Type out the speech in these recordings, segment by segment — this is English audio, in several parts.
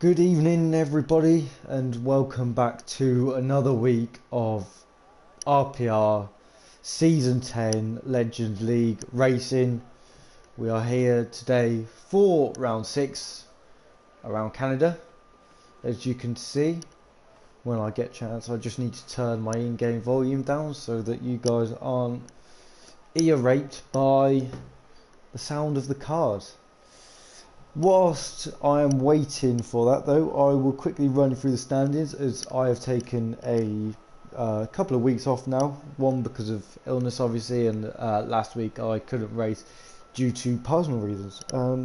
Good evening, everybody, and welcome back to another week of RPR Season 10 Legends League Racing. We are here today for round 6 around Canada. As you can see, when I get chance, I just need to turn my in-game volume down so that you guys aren't ear raped by the sound of the cars. Whilst I am waiting for that though, I will quickly run through the standings as I have taken a couple of weeks off now. One because of illness obviously, and last week I couldn't race due to personal reasons.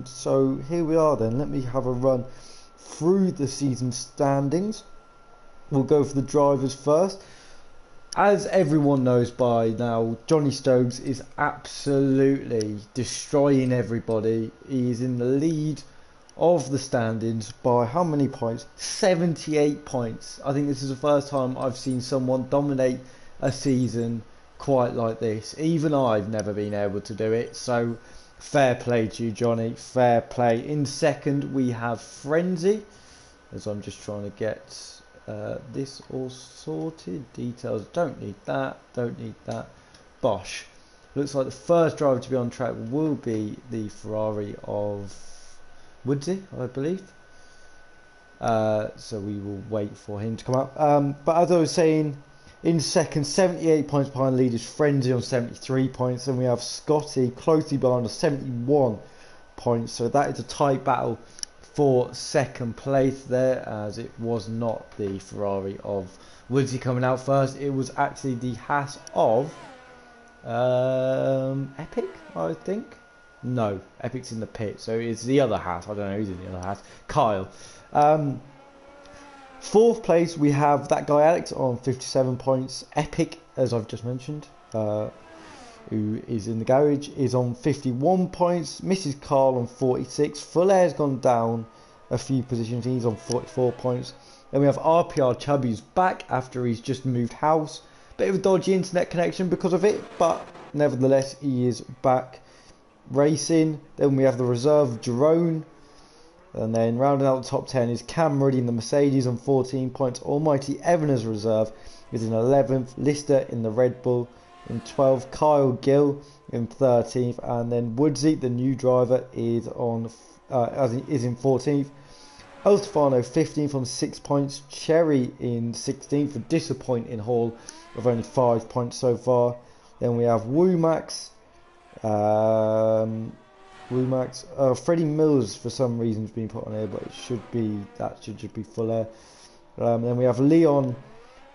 So here we are then. Let me have a run through the season standings. We'll go for the drivers first. As everyone knows by now, Johnny Stokes is absolutely destroying everybody. He is in the lead of the standings by how many points? 78 points. I think this is the first time I've seen someone dominate a season quite like this. Even I've never been able to do it. So fair play to you, Johnny. Fair play. In second, we have Frenzy. As I'm just trying to get this all sorted. Details, don't need that, Bosh. Looks like the first driver to be on track will be the Ferrari of Woodsy, I believe. So we will wait for him to come up. But as I was saying, in second, 78 points behind lead is Frenzy on 73 points, and we have Scotty closely behind on 71 points. So that is a tight battle for second place there, as it was not the Ferrari of Woodsy coming out first. It was actually the Haas of Epic, I think. No, Epic's in the pit, so it's the other Haas. I don't know who's in the other Haas. Kyle. Fourth place we have that guy Alex on 57 points. Epic, as I've just mentioned, who is in the garage, is on 51 points. Mrs. Carl on 46. Fullair's gone down a few positions. He's on 44 points. Then we have RPR Chubby, who's back after he's just moved house. Bit of a dodgy internet connection because of it, but nevertheless he is back racing. Then we have the reserve Jerome. And then rounding out the top 10 is Cam Ruddy in the Mercedes on 14 points. Almighty Evan as reserve is in 11th. Lister in the Red Bull in 12th, Kyle Gill in 13th, and then Woodsy, the new driver, is on is in 14th. El Stefano 15th on 6 points. Cherry in 16th, a disappointing haul of only 5 points so far. Then we have Woomax, Freddie Mills for some reason has been put on here, but it should be just be Fuller. Then we have Leon,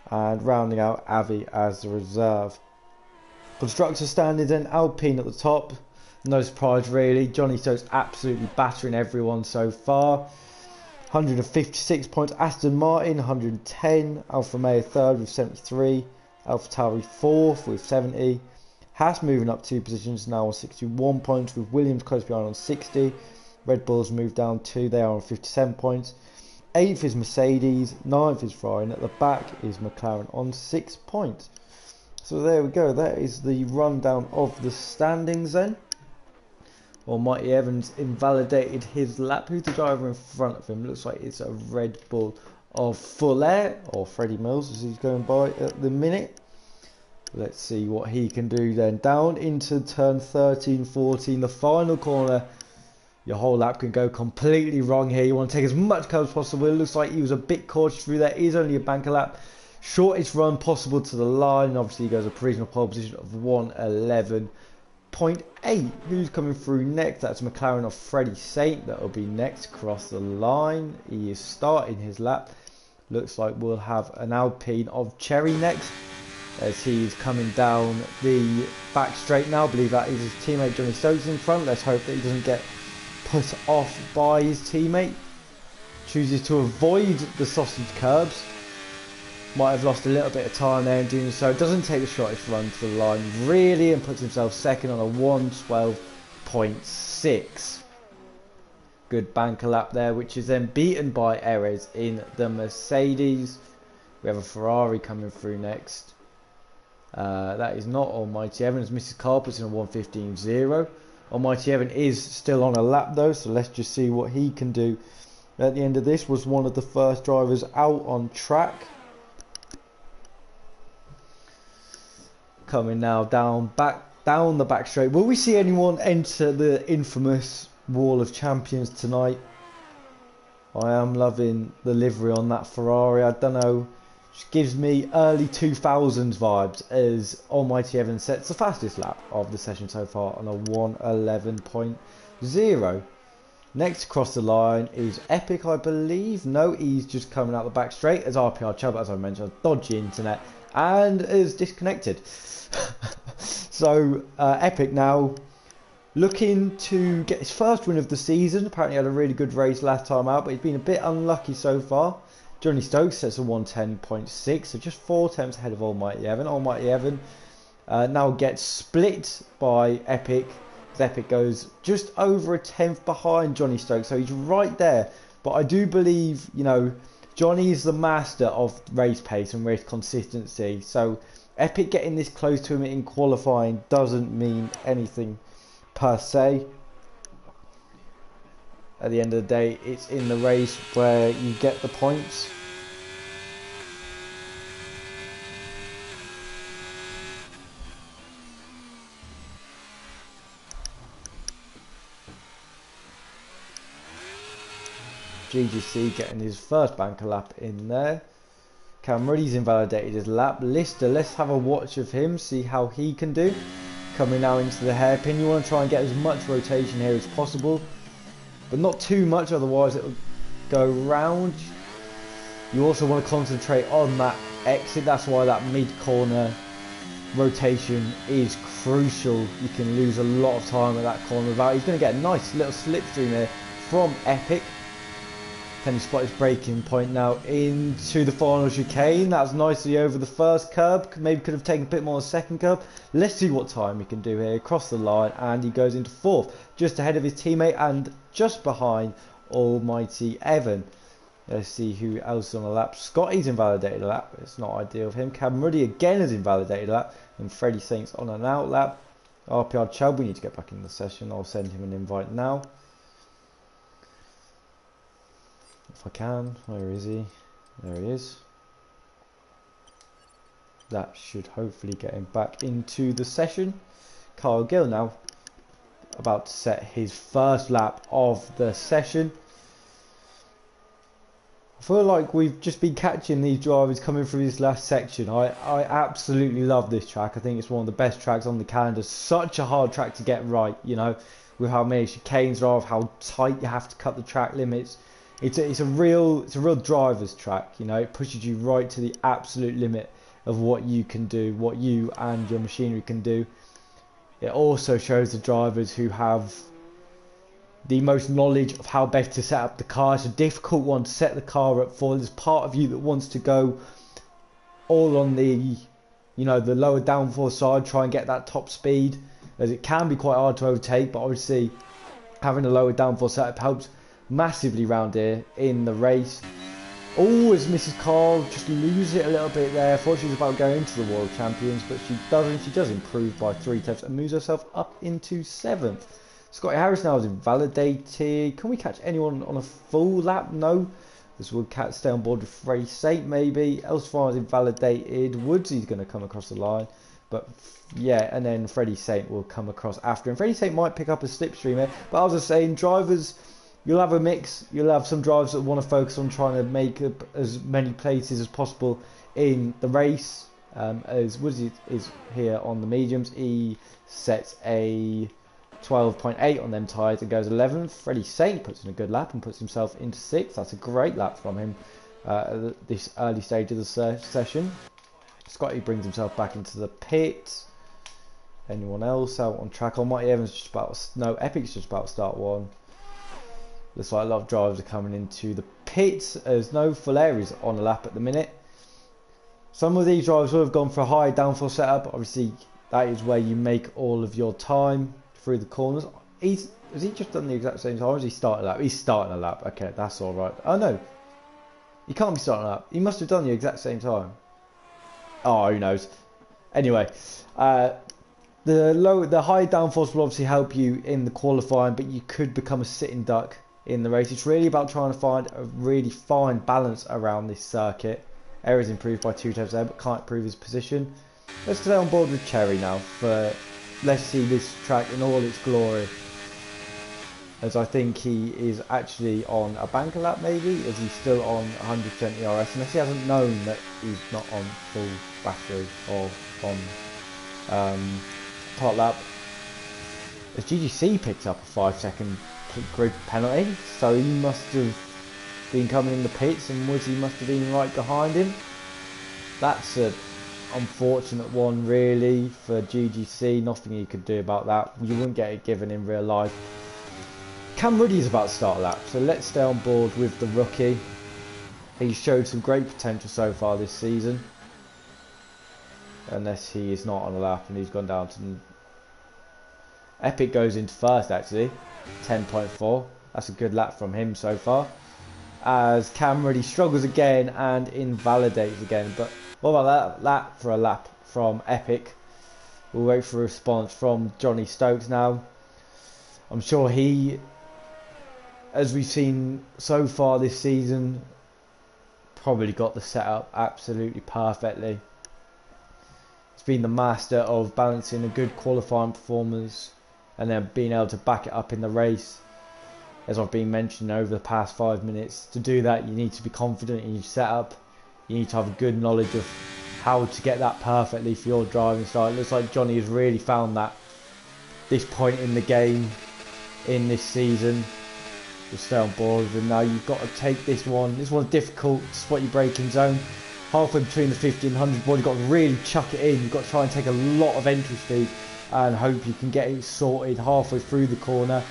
and rounding out Avi as the reserve. Constructor standings then, Alpine at the top, no surprise really. Johnny Stokes absolutely battering everyone so far. 156 points. Aston Martin 110. Alfa Romeo third with 73. Alpha Tauri fourth with 70. Haas moving up 2 positions now on 61 points, with Williams close behind on 60. Red Bulls moved down 2, they are on 57 points. 8th is Mercedes, 9th is Ferrari, and at the back is McLaren on 6 points. So there we go, that is the rundown of the standings then. Almighty Evans invalidated his lap. Who's the driver in front of him? Looks like it's a Red Bull of Fuller, or Freddie Mills as he's going by at the minute. Let's see what he can do then. Down into turn 13, 14, the final corner. Your whole lap can go completely wrong here. You want to take as much cover as possible. It looks like he was a bit cautious through there. It is only a banker lap. Shortest run possible to the line. Obviously, he goes a provisional pole position of 1:11.8. Who's coming through next? That's McLaren of Freddie Saint. That will be next across the line. He is starting his lap. Looks like we'll have an Alpine of Cherry next, as he's coming down the back straight now. I believe that is his teammate Johnny Stokes in front. Let's hope that he doesn't get put off by his teammate. Chooses to avoid the sausage curbs. Might have lost a little bit of time there in doing so. Doesn't take the shortest run to the line really, and puts himself second on a 1:12.6. Good banker lap there, which is then beaten by Erez in the Mercedes. We have a Ferrari coming through next. That is not Almighty Evan, as Mrs. Carl puts in a 1:15.0. Almighty Evan is still on a lap though, so let's just see what he can do at the end of this, was one of the first drivers out on track. Coming now down the back straight. Will we see anyone enter the infamous Wall of Champions tonight? I am loving the livery on that Ferrari. I don't know, just gives me early 2000s vibes as Almighty Evan sets the fastest lap of the session so far on a 1:11.0. Next across the line is Epic, I believe. No, he's just coming out the back straight as RPR Chubb, as I mentioned, dodgy internet, and is disconnected. So Epic now looking to get his first win of the season. Apparently had a really good race last time out, but he's been a bit unlucky so far. Johnny Stokes sets a 1:10.6, so just 4 attempts ahead of Almighty Evan. Almighty Evan now gets split by Epic. Epic goes just over a tenth behind Johnny Stokes, so he's right there. But I do believe, you know, Johnny is the master of race pace and race consistency. So Epic getting this close to him in qualifying doesn't mean anything per se. At the end of the day, it's in the race where you get the points. GGC getting his first banker lap in there. Cam Ruddy's invalidated his lap. Lister, let's have a watch of him, see how he can do. Coming now into the hairpin, you want to try and get as much rotation here as possible, but not too much, otherwise it will go round. You also want to concentrate on that exit, that's why that mid-corner rotation is crucial. You can lose a lot of time at that corner without. He's going to get a nice little slipstream here from Epic. Can he spot his braking point now into the final chicane? That's nicely over the first curb. Maybe could have taken a bit more on the second curb. Let's see what time he can do here. Across the line, and he goes into fourth, just ahead of his teammate and just behind Almighty Evan. Let's see who else is on the lap. Scotty's invalidated a lap. It's not ideal of him. Cam Ruddy again has invalidated a lap, and Freddie Saints on an out lap. RPR Chubb, we need to get back in the session. I'll send him an invite now. If I can. Where is he? There he is. That should hopefully get him back into the session. Kyle Gill now about to set his first lap of the session. I feel like we've just been catching these drivers coming through this last section. I absolutely love this track. I think it's one of the best tracks on the calendar. Such a hard track to get right, you know, with how many chicanes there are, how tight you have to cut the track limits. It's a real driver's track, you know. It pushes you right to the absolute limit of what you can do, what you and your machinery can do. It also shows the drivers who have the most knowledge of how best to set up the car. It's a difficult one to set the car up for. There's part of you that wants to go all on the, you know, the lower downforce side, try and get that top speed, as it can be quite hard to overtake, but obviously having a lower downforce setup helps massively round here in the race. Always misses Carl, just loses it a little bit there. Thought she was about to go into the World Champions, but she doesn't. She does improve by 3 tenths and moves herself up into 7th. Scotty Harris now is invalidated. Can we catch anyone on a full lap? No. This will stay on board with Freddie Saint maybe. Elsewhere is invalidated. Woodsy's going to come across the line. But yeah, and then Freddie Saint will come across after him. Freddie Saint might pick up a slipstream here. But as I was saying, drivers, you'll have a mix. You'll have some drivers that want to focus on trying to make up as many places as possible in the race. As Woodsy is here on the mediums, he sets a 12.8 on them tyres and goes 11th. Freddie Saint puts in a good lap and puts himself into 6th. That's a great lap from him at this early stage of the session. Scotty brings himself back into the pit. Anyone else out on track? Almighty Evans just about, no, Epic's just about to start one. Looks like a lot of drivers are coming into the pits. There's no Fulleris on the lap at the minute. Some of these drivers will have gone for a high downforce setup. Obviously, that is where you make all of your time through the corners. Has he just done the exact same time? Or has he started a lap? He's starting a lap. Okay, that's all right. Oh no, he can't be starting a lap. He must have done the exact same time. Oh, who knows? Anyway, the high downforce will obviously help you in the qualifying, but you could become a sitting duck in the race. It's really about trying to find a really fine balance around this circuit. Errors improved by 2 times there, but can't improve his position. Let's stay on board with Cherry now. Let's see this track in all its glory. As I think he is actually on a banker lap, maybe, as he's still on 100% ERS, unless he hasn't known that he's not on full battery or on top lap. As GGC picks up a 5-second grid penalty, so he must have been coming in the pits and Woodsy must have been right behind him. That's an unfortunate one really for GGC, nothing he could do about that. You wouldn't get it given in real life. Cam Ruddy is about to start a lap, so let's stay on board with the rookie. He's showed some great potential so far this season. Unless he is not on a lap and he's gone down to... Epic goes into first actually, 10.4. That's a good lap from him so far. As Cam Ruddy struggles again and invalidates again. But what about that for a lap from Epic? We'll wait for a response from Johnny Stokes now. I'm sure he, as we've seen so far this season, probably got the setup absolutely perfectly. He's been the master of balancing a good qualifying performance and then being able to back it up in the race. As I've been mentioning over the past 5 minutes, to do that you need to be confident in your setup. You need to have a good knowledge of how to get that perfectly for your driving style. It looks like Johnny has really found that this point in the game in this season. Just stay on board with him now. You've got to take this one. This one's difficult to spot your braking zone. Halfway between the 50 and 100 board, you've got to really chuck it in. You've got to try and take a lot of entry speed and hope you can get it sorted halfway through the corner.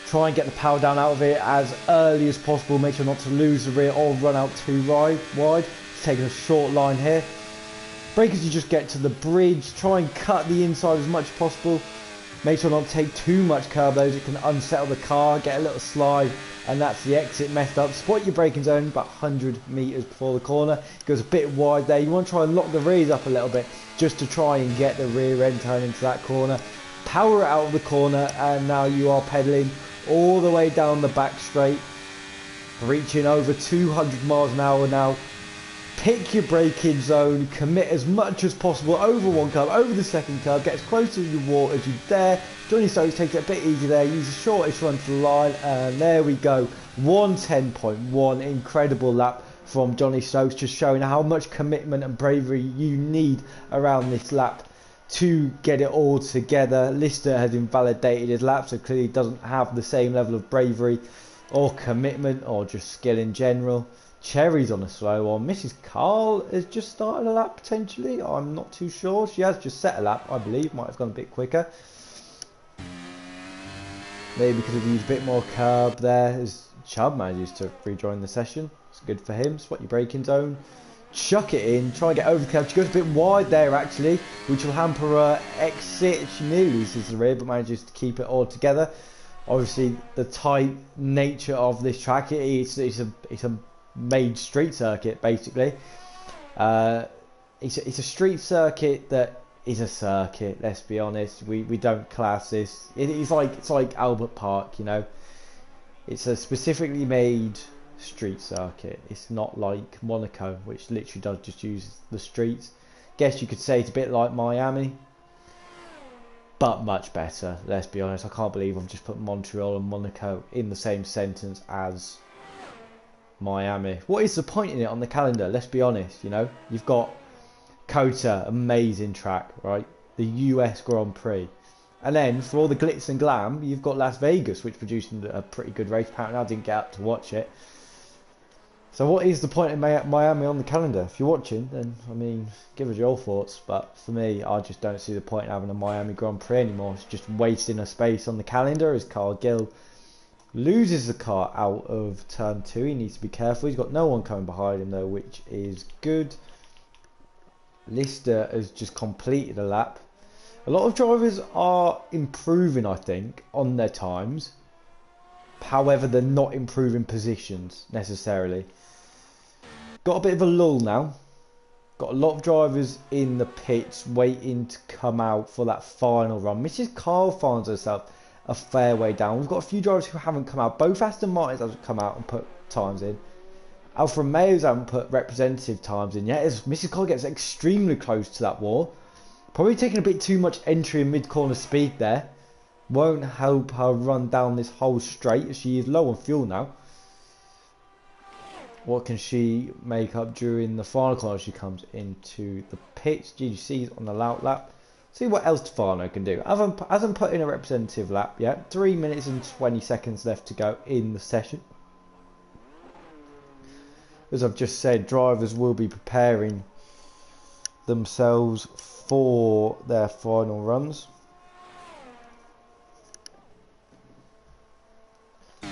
Try and get the power down out of it as early as possible. Make sure not to lose the rear or run out too wide. Just taking a short line here. Brake as you just get to the bridge. Try and cut the inside as much as possible. Make sure not to take too much curb though, as it can unsettle the car. Get a little slide, and that's the exit messed up. Spot your braking zone about 100 metres before the corner. Goes a bit wide there. You want to try and lock the rears up a little bit just to try and get the rear end turn into that corner. Power it out of the corner, and now you are pedalling all the way down the back straight, reaching over 200 miles an hour now. Pick your braking zone, commit as much as possible over one curve, over the second curve, get as close to your wall as you dare. Johnny Stokes takes it a bit easy there, use the shortest run to the line, and there we go. 110.1, incredible lap from Johnny Stokes, just showing how much commitment and bravery you need around this lap to get it all together. Lister has invalidated his lap, so clearly doesn't have the same level of bravery or commitment or just skill in general. Cherry's on a slow one. Mrs. Carl has just started a lap potentially. I'm not too sure. She has just set a lap, I believe. Might have gone a bit quicker. Maybe because we've used a bit more curb there. As Chubb manages to rejoin the session. It's good for him. Spot your braking zone. Chuck it in. Try and get over the curb. She goes a bit wide there actually, which will hamper her exit. She nearly loses the rear, but manages to keep it all together. Obviously, the tight nature of this track. It's a made street circuit basically. It's a street circuit that is a circuit. Let's be honest. We don't class this. It's like Albert Park, you know. It's a specifically made street circuit. It's not like Monaco, which literally does just use the streets. Guess you could say it's a bit like Miami, but much better. Let's be honest. I can't believe I've just put Montreal and Monaco in the same sentence as Miami. What is the point in it on the calendar? Let's be honest, you know. You've got COTA, amazing track, right? The US Grand Prix. And then for all the glitz and glam, you've got Las Vegas, which produced a pretty good race. Apparently I didn't get out to watch it. So what is the point in Miami on the calendar? If you're watching, then, I mean, give us your thoughts. But for me, I just don't see the point in having a Miami Grand Prix anymore. It's just wasting a space on the calendar as Carl Gill loses the car out of turn 2. He needs to be careful. He's got no one coming behind him though, which is good. Lister has just completed a lap. A lot of drivers are improving, I think, on their times. However, they're not improving positions necessarily. Got a bit of a lull now. Got a lot of drivers in the pits waiting to come out for that final run. Mrs. Carl finds herself a fair way down. We've got a few drivers who haven't come out. Both Aston Martins haven't come out and put times in. Alfa Romeos haven't put representative times in yet, as Mrs. Cole gets extremely close to that wall. Probably taking a bit too much entry and mid-corner speed there. Won't help her run down this whole straight, as she is low on fuel now. What can she make up during the final corner as she comes into the pits? GGC's on the loud lap. See what else Stefano can do. Hasn't put in a representative lap yet. 3 minutes and 20 seconds left to go in the session. As I've just said, drivers will be preparing themselves for their final runs.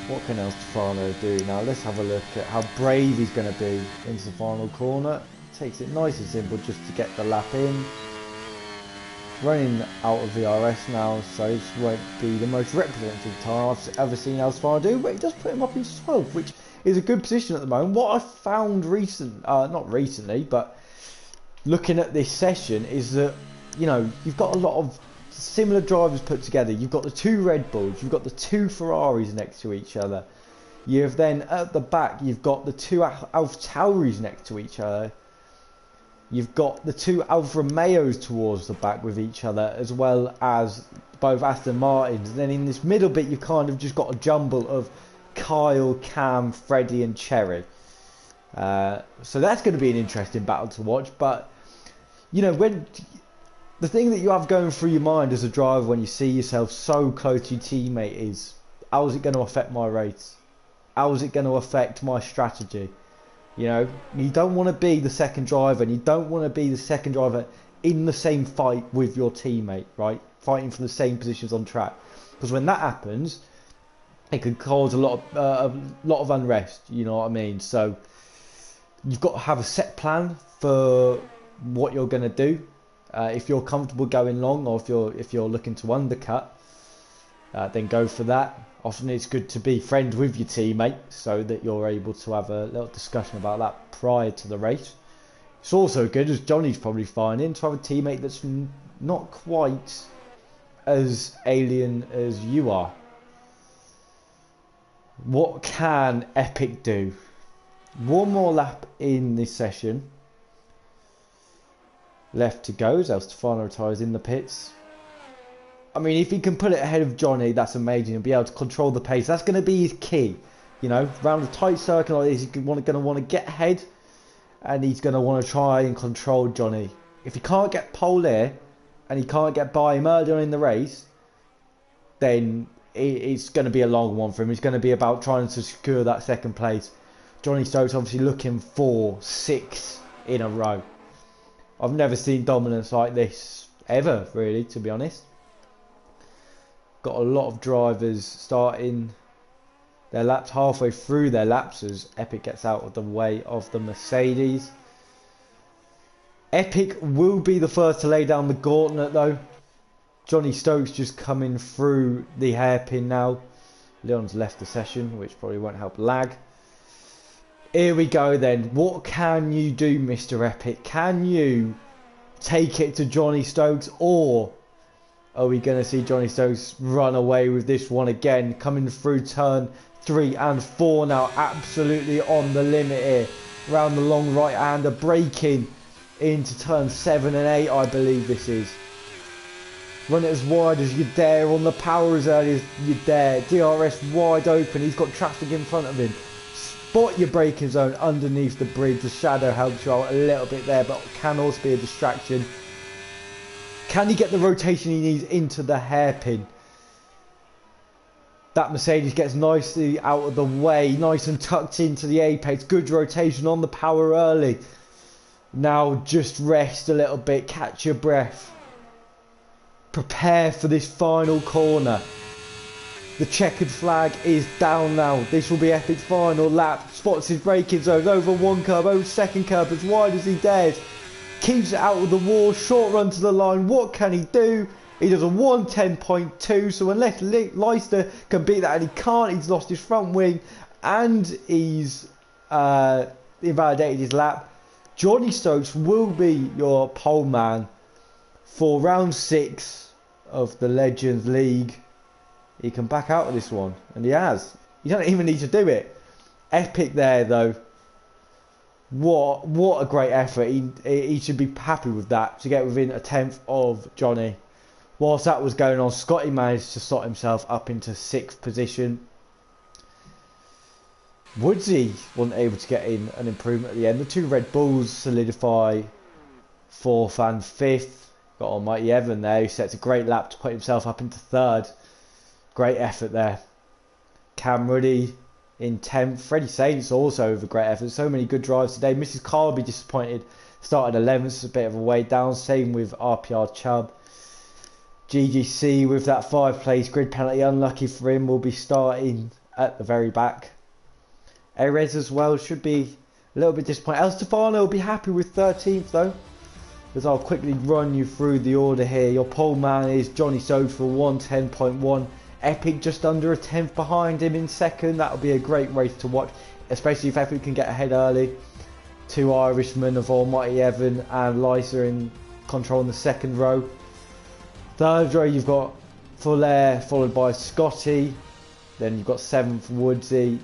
What can El Stefano do? Now let's have a look at how brave he's going to be into the final corner. Takes it nice and simple just to get the lap in. Running out of VRS now, so this won't be the most representative time I've ever seen El Stefano do, but he does put him up in 12th, which is a good position at the moment. What I found not recently, but looking at this session, is that, you know, you've got a lot of similar drivers put together. You've got the 2 Red Bulls, you've got the 2 Ferraris next to each other. You've then at the back, you've got the 2 Alfa Tauris next to each other. You've got the 2 Alfa Romeos towards the back with each other, as well as both Aston Martins. And then in this middle bit, you've kind of just got a jumble of Kyle, Cam, Freddie and Cherry. So that's going to be an interesting battle to watch. But, you know, when the thing that you have going through your mind as a driver when you see yourself so close to your teammate is, how is it going to affect my race? How is it going to affect my strategy? You know, you don't want to be the second driver, and you don't want to be the second driver in the same fight with your teammate, right? Fighting for the same positions on track. Because when that happens, it could cause a lot of unrest, you know what I mean? So you've got to have a set plan for what you're going to do. If you're comfortable going long, or if you're looking to undercut, then go for that. Often it's good to be friends with your teammate so that you're able to have a little discussion about that prior to the race. It's also good, as Johnny's probably finding, to have a teammate that's not quite as alien as you are. What can Epic do? One more lap in this session left to go as El Stefano retires in the pits. I mean, if he can put it ahead of Johnny, that's amazing, and be able to control the pace. That's going to be his key. You know, around a tight circle like this, he's going to want to get ahead, and he's going to want to try and control Johnny. If he can't get pole here, and he can't get by him early on in the race, then it's going to be a long one for him. It's going to be about trying to secure that second place. Johnny Stokes obviously looking for 6 in a row. I've never seen dominance like this ever, really, to be honest. Got a lot of drivers starting their laps halfway through their laps as Epic gets out of the way of the Mercedes. Epic will be the first to lay down the gauntlet though. Johnny Stokes just coming through the hairpin now. Leon's left the session, which probably won't help lag. Here we go then. What can you do, Mr. Epic? Can you take it to Johnny Stokes, or are we going to see Johnny Stokes run away with this one again? Coming through turn 3 and 4 now, absolutely on the limit here. Around the long right-hander, braking into turn 7 and 8, I believe this is. Run it as wide as you dare, on the power as early as you dare. DRS wide open, he's got traffic in front of him. Spot your braking zone underneath the bridge. The shadow helps you out a little bit there, but can also be a distraction. Can he get the rotation he needs into the hairpin? That Mercedes gets nicely out of the way, nice and tucked into the apex. Good rotation on the power early. Now just rest a little bit, catch your breath. Prepare for this final corner. The checkered flag is down now. This will be Epic's final lap. Spots his braking zones over one curb, over second curb, as wide as he dares. Keeps it out of the wall, short run to the line. What can he do? He does a 110.2, so unless Leicester can beat that, and he can't, he's lost his front wing and he's invalidated his lap. Johnny Stokes will be your pole man for round 6 of the Legends League he can back out of this one, and he has. You don't even need to do it. Epic there though. What a great effort. He should be happy with that, to get within a tenth of Johnny. Whilst that was going on, Scotty managed to slot himself up into 6th position. Woodsy wasn't able to get in an improvement at the end. The two Red Bulls solidify 4th and 5th. Got Almighty Evan there, who sets a great lap to put himself up into 3rd. Great effort there. Cam Ruddy in 10th. Freddie Saints also with a great effort. So many good drives today. Mrs. Carby disappointed. Started 11th, a bit of a way down. Same with RPR Chubb. GGC with that 5th place grid penalty. Unlucky for him. Will be starting at the very back. Erez as well should be a little bit disappointed. El Stefano will be happy with 13th though, because I'll quickly run you through the order here. Your pole man is Johnny Stokes for 110.1. Epic just under a tenth behind him in 2nd. That'll be a great race to watch, especially if Epic can get ahead early. 2 Irishmen of Almighty Evan and Lysa in control in the 2nd row. 3rd row you've got Fuller followed by Scotty. Then you've got 7th Woodsy.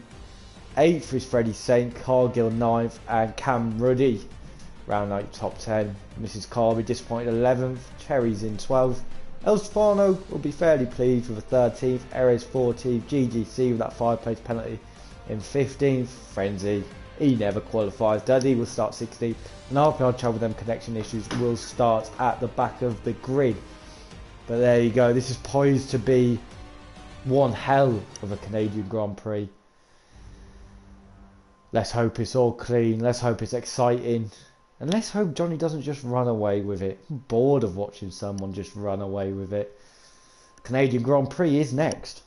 8th is Freddie Saint, Cargill 9th, and Cam Ruddy round out top 10. Mrs. Carby disappointed 11th, Cherry's in 12th. El Stefano will be fairly pleased with a 13th, Erez 14th, GGC with that 5 place penalty in 15th. Frenzy, he never qualifies, does he? Will start 16th. And RPR Chubb with them connection issues will start at the back of the grid. But there you go, this is poised to be one hell of a Canadian Grand Prix. Let's hope it's all clean. Let's hope it's exciting. And let's hope Johnny doesn't just run away with it. I'm bored of watching someone just run away with it. Canadian Grand Prix is next.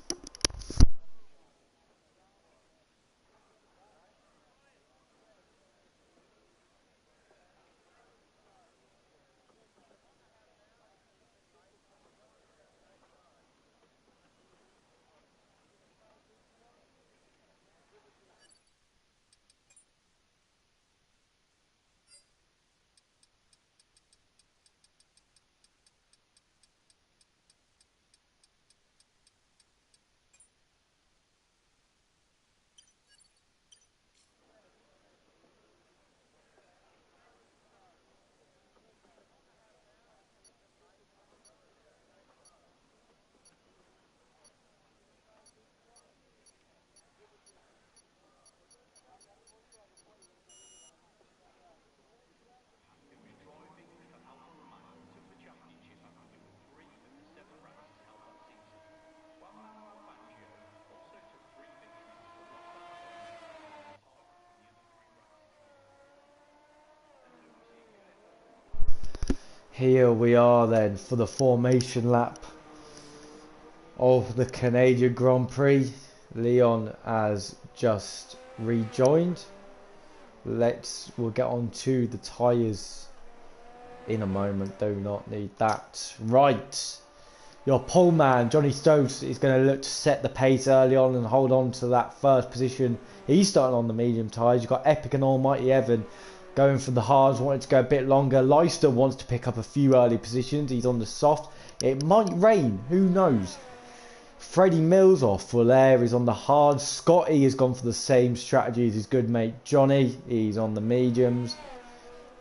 Here we are then for the formation lap of the Canadian Grand Prix. Leon has just rejoined. We'll get on to the tyres in a moment. Do not need that. Right. Your pole man, Johnny Stokes, is going to look to set the pace early on and hold on to that 1st position. He's starting on the medium tyres. You've got Epic and Almighty Evan going for the hards, wanted to go a bit longer. Leicester wants to pick up a few early positions. He's on the soft. It might rain, who knows? Freddie Mills or Fuller is on the hards. Scotty has gone for the same strategy as his good mate Johnny. He's on the mediums.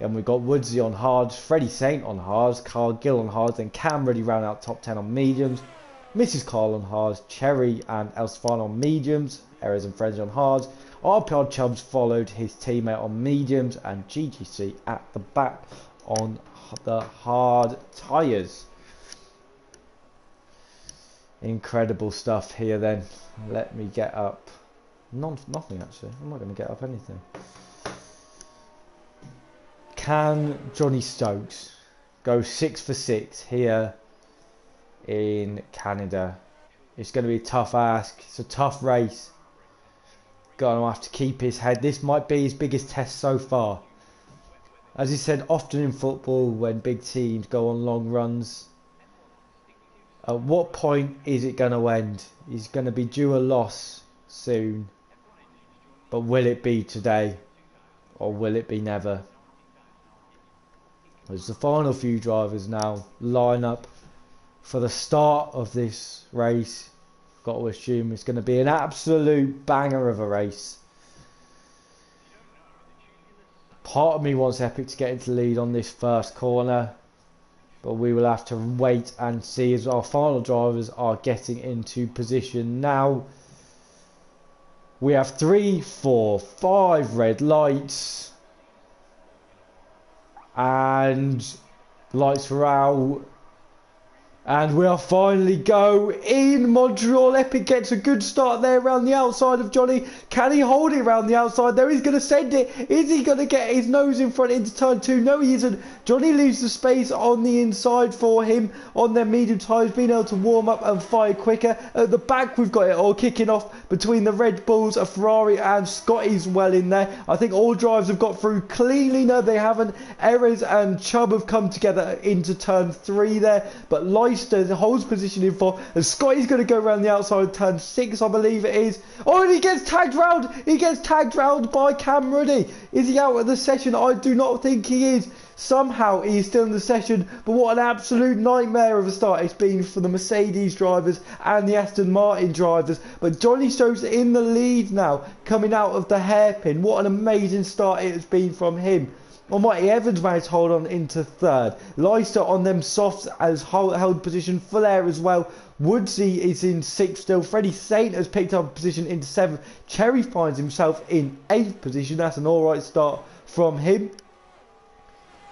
And we've got Woodsy on hards, Freddie Saint on hards, Carl Gill on hards, and Cam Ruddy round out top 10 on mediums. Mrs. Carl on hards, Cherry and El Stefano on mediums, Erez and Frenzy on hards. RPR Chubbs followed his teammate on mediums, and GGC at the back on the hard tyres. Incredible stuff here then. Let me get up. Nothing actually. I'm not going to get up anything. Can Johnny Stokes go 6 for 6 here in Canada? It's going to be a tough ask. It's a tough race. Going to have to keep his head. This might be his biggest test so far. As he said, often in football when big teams go on long runs, at what point is it going to end? He's going to be due a loss soon. But will it be today? Or will it be never? As the final few drivers now line up for the start of this race. Got to assume it's going to be an absolute banger of a race. Part of me wants Epic to get into the lead on this first corner, but we will have to wait and see as our final drivers are getting into position now. We have 3, 4, 5 red lights, and lights are out. And we are finally go in Montreal. Epic gets a good start there around the outside of Johnny. Can he hold it around the outside there? He's going to send it. Is he going to get his nose in front into turn 2? No, he isn't. Johnny leaves the space on the inside for him on their medium tyres, being able to warm up and fire quicker. At the back, we've got it all kicking off between the Red Bulls, a Ferrari, and Scotty's well in there. I think all drives have got through cleanly. No, they haven't. Erez and Chubb have come together into turn 3 there, but Leicester holds position in 4, and Scotty's going to go around the outside of turn 6, I believe it is. Oh, and he gets tagged round. He gets tagged round by Cam Ruddy. Is he out of the session? I do not think he is. Somehow he is still in the session, but what an absolute nightmare of a start it's been for the Mercedes drivers and the Aston Martin drivers. But Johnny Stokes in the lead now, coming out of the hairpin. What an amazing start it has been from him. Almighty Evans managed to hold on into 3rd. Leicester on them softs has held position. Full air as well. Woodsy is in 6th still. Freddie Saint has picked up a position into 7th. Cherry finds himself in 8th position. That's an alright start from him.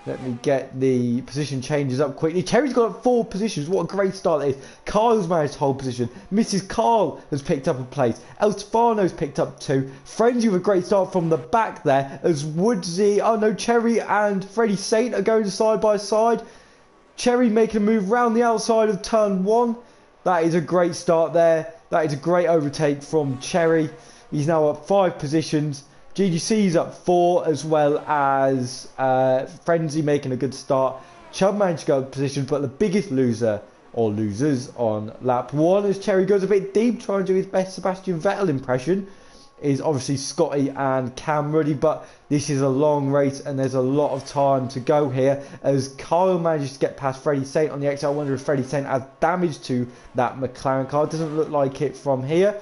Let me get the position changes up quickly. Cherry's got up 4 positions. What a great start that is. Carl's managed to hold position. Mrs. Carl has picked up a place. El Stefano's picked up 2. Frenzy with a great start from the back there as Woodsy, oh no, Cherry and Freddie Saint are going side by side. Cherry making a move round the outside of turn 1. That is a great start there. That is a great overtake from Cherry. He's now up 5 positions. GGC's up 4, as well as Frenzy making a good start. Chubb managed to go up position, but the biggest loser, or losers, on lap 1 as Cherry goes a bit deep, trying to do his best Sebastian Vettel impression, is obviously Scotty and Cam Ruddy. But this is a long race and there's a lot of time to go here as Kyle manages to get past Freddie Saint on the exit. I wonder if Freddie Saint has damage to that McLaren car. It doesn't look like it from here.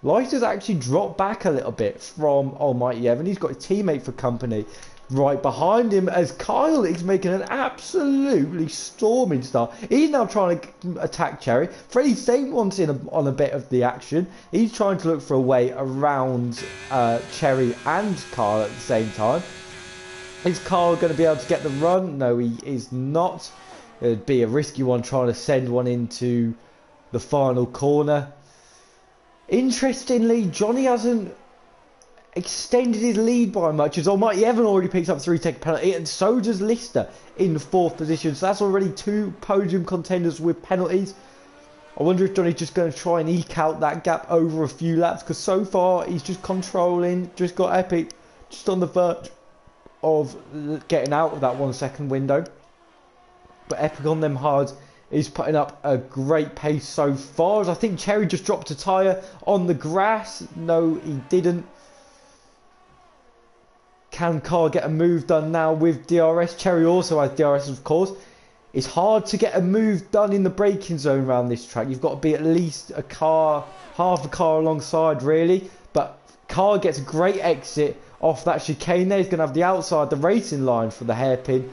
Leicester's actually dropped back a little bit from Almighty Evan. He's got a teammate for company right behind him as Kyle is making an absolutely storming start. He's now trying to attack Cherry. Freddie Saint wants in on a bit of the action. He's trying to look for a way around Cherry and Kyle at the same time. Is Kyle going to be able to get the run? No, he is not. It would be a risky one trying to send one into the final corner. Interestingly, Johnny hasn't extended his lead by much as Almighty Evan already picks up 3 tech penalty, and so does Lister in the 4th position. So that's already 2 podium contenders with penalties. I wonder if Johnny's just going to try and eke out that gap over a few laps, because so far he's just controlling, just got Epic just on the verge of getting out of that 1 second window. But Epic on them hards is putting up a great pace so far, as I think Cherry just dropped a tyre on the grass. No, he didn't. Can Carl get a move done now with DRS? Cherry also has DRS, of course. It's hard to get a move done in the braking zone around this track. You've got to be at least a car, half a car alongside, really. But Carl gets a great exit off that chicane there. He's going to have the outside, the racing line for the hairpin.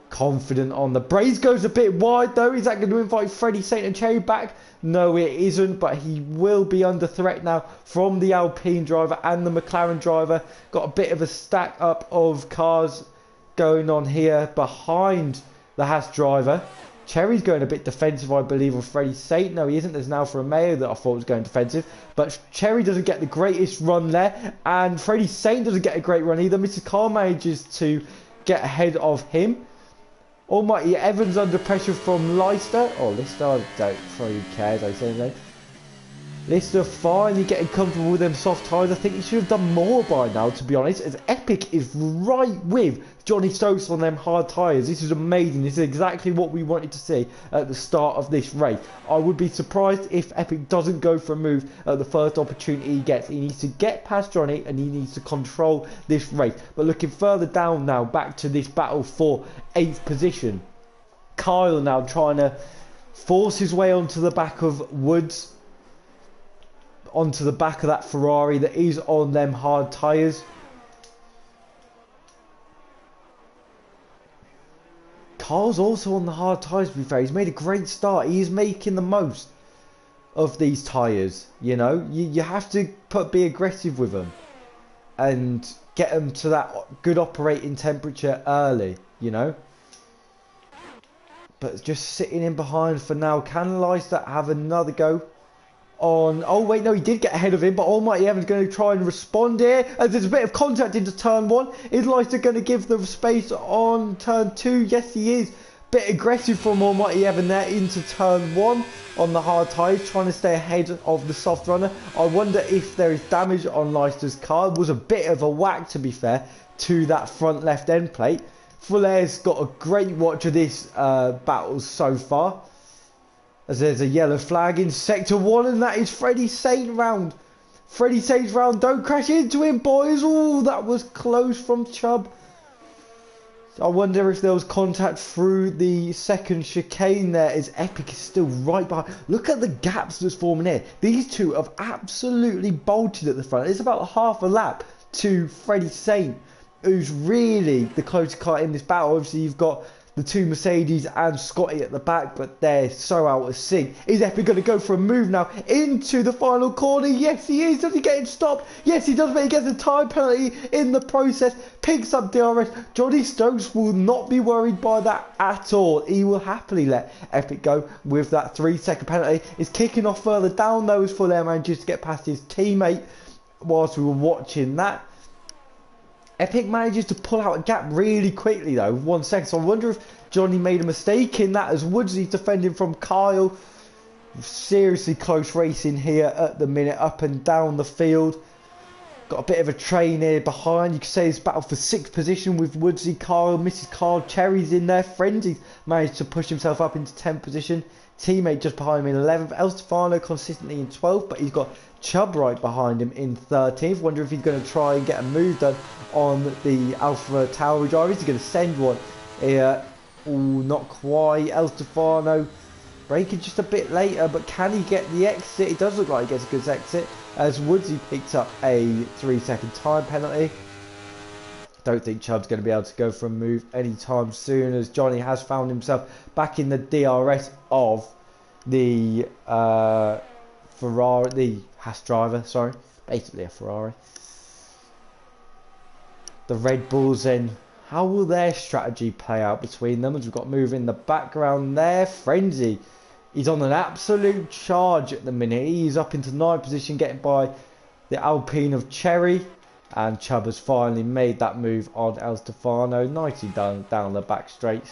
Confident on the brakes, goes a bit wide though. Is that going to invite Freddie Saint and Cherry back? No, it isn't, but he will be under threat now from the Alpine driver and the McLaren driver. Got a bit of a stack up of cars going on here behind the Haas driver. Cherry's going a bit defensive, I believe, with Freddie Saint. No, he isn't. There's now for Romeo that I thought was going defensive. But Cherry doesn't get the greatest run there, and Freddie Saint doesn't get a great run either. Mr. Carl manages to get ahead of him. Almighty Evans under pressure from Leicester. Oh, Lister, I don't really care, as I say anything. Lister finally getting comfortable with them soft tyres. I think he should have done more by now, to be honest, as Epic is right with Johnny Stokes on them hard tyres. This is amazing. This is exactly what we wanted to see at the start of this race. I would be surprised if Epic doesn't go for a move at the first opportunity he gets. He needs to get past Johnny and he needs to control this race. But looking further down now, back to this battle for 8th position. Kyle now trying to force his way onto the back of Woods. onto the back of that Ferrari that is on them hard tyres. Carl's also on the hard tyres, to be fair. He's made a great start. He is making the most of these tyres, you know. You have to be aggressive with them and get them to that good operating temperature early, you know. But just sitting in behind for now. Can Leicester have another go on? Oh wait, no, he did get ahead of him, but Almighty Evan's going to try and respond here as there's a bit of contact into turn 1. Is Leicester going to give the space on turn 2? Yes, he is. Bit aggressive from Almighty Evan there into turn 1 on the hard tyres, trying to stay ahead of the soft runner. I wonder if there is damage on Leicester's car. It was a bit of a whack, to be fair, to that front left end plate. Fuller's got a great watch of this battle so far, as there's a yellow flag in sector 1, and that is Freddie Saint round. Freddie Saint's round. Don't crash into him, boys. Oh, that was close from Chubb. I wonder if there was contact through the second chicane there, as Epic is still right behind. Look at the gaps that's forming here. These two have absolutely bolted at the front. It's about half a lap to Freddie Saint, who's really the closest car in this battle. Obviously, you've got the two Mercedes and Scotty at the back, but they're so out of sync. Is Epic going to go for a move now into the final corner? Yes, he is. Does he get it stopped? Yes, he does, but he gets a time penalty in the process. Picks up DRS. Johnny Stokes will not be worried by that at all. He will happily let Epic go with that 3-second penalty. He's kicking off further down though, as Fuller manages to get past his teammate whilst we were watching that. Epic manages to pull out a gap really quickly though, 1 second. So I wonder if Johnny made a mistake in that, as Woodsy's defending from Kyle. Seriously close racing here at the minute, up and down the field. Got a bit of a train here behind. You could say it's battle for 6th position with Woodsy, Kyle, Mrs. Carl, Cherry's in there. Frenzy managed to push himself up into 10th position. Teammate just behind him in 11th. El Stefano consistently in 12th, but he's got Chubb right behind him in 13th. Wonder if he's going to try and get a move done on the Alpha Tauri driver. He's going to send one here. Ooh, not quite. El Stefano braking just a bit later, but can he get the exit? It does look like he gets a good exit, as Woodsy picks up a 3-second time penalty. Don't think Chubb's going to be able to go for a move anytime soon, as Johnny has found himself back in the DRS of the Ferrari, the Haas driver, sorry, basically a Ferrari. The Red Bulls then, how will their strategy play out between them? As we've got move in the background there. Frenzy, he's on an absolute charge at the minute. He's up into 9th position, getting by the Alpine of Cherry. And Chubb has finally made that move on El Stefano. Nicely done down the back straight.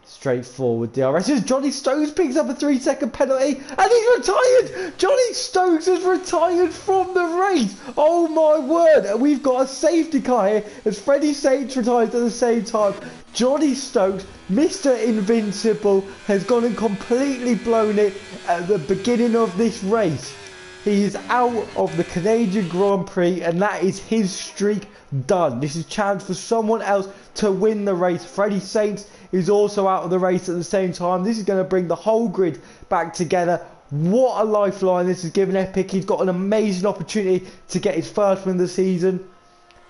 Straightforward DRS. Johnny Stokes picks up a 3-second penalty and he's retired. Johnny Stokes has retired from the race. Oh my word. We've got a safety car here as Freddie Saints retires at the same time. Johnny Stokes, Mr. Invincible, has gone and completely blown it at the beginning of this race. He is out of the Canadian Grand Prix, and that is his streak done. This is a chance for someone else to win the race. Freddie Saints is also out of the race at the same time. This is going to bring the whole grid back together. What a lifeline this has given Epic. He's got an amazing opportunity to get his first win of the season.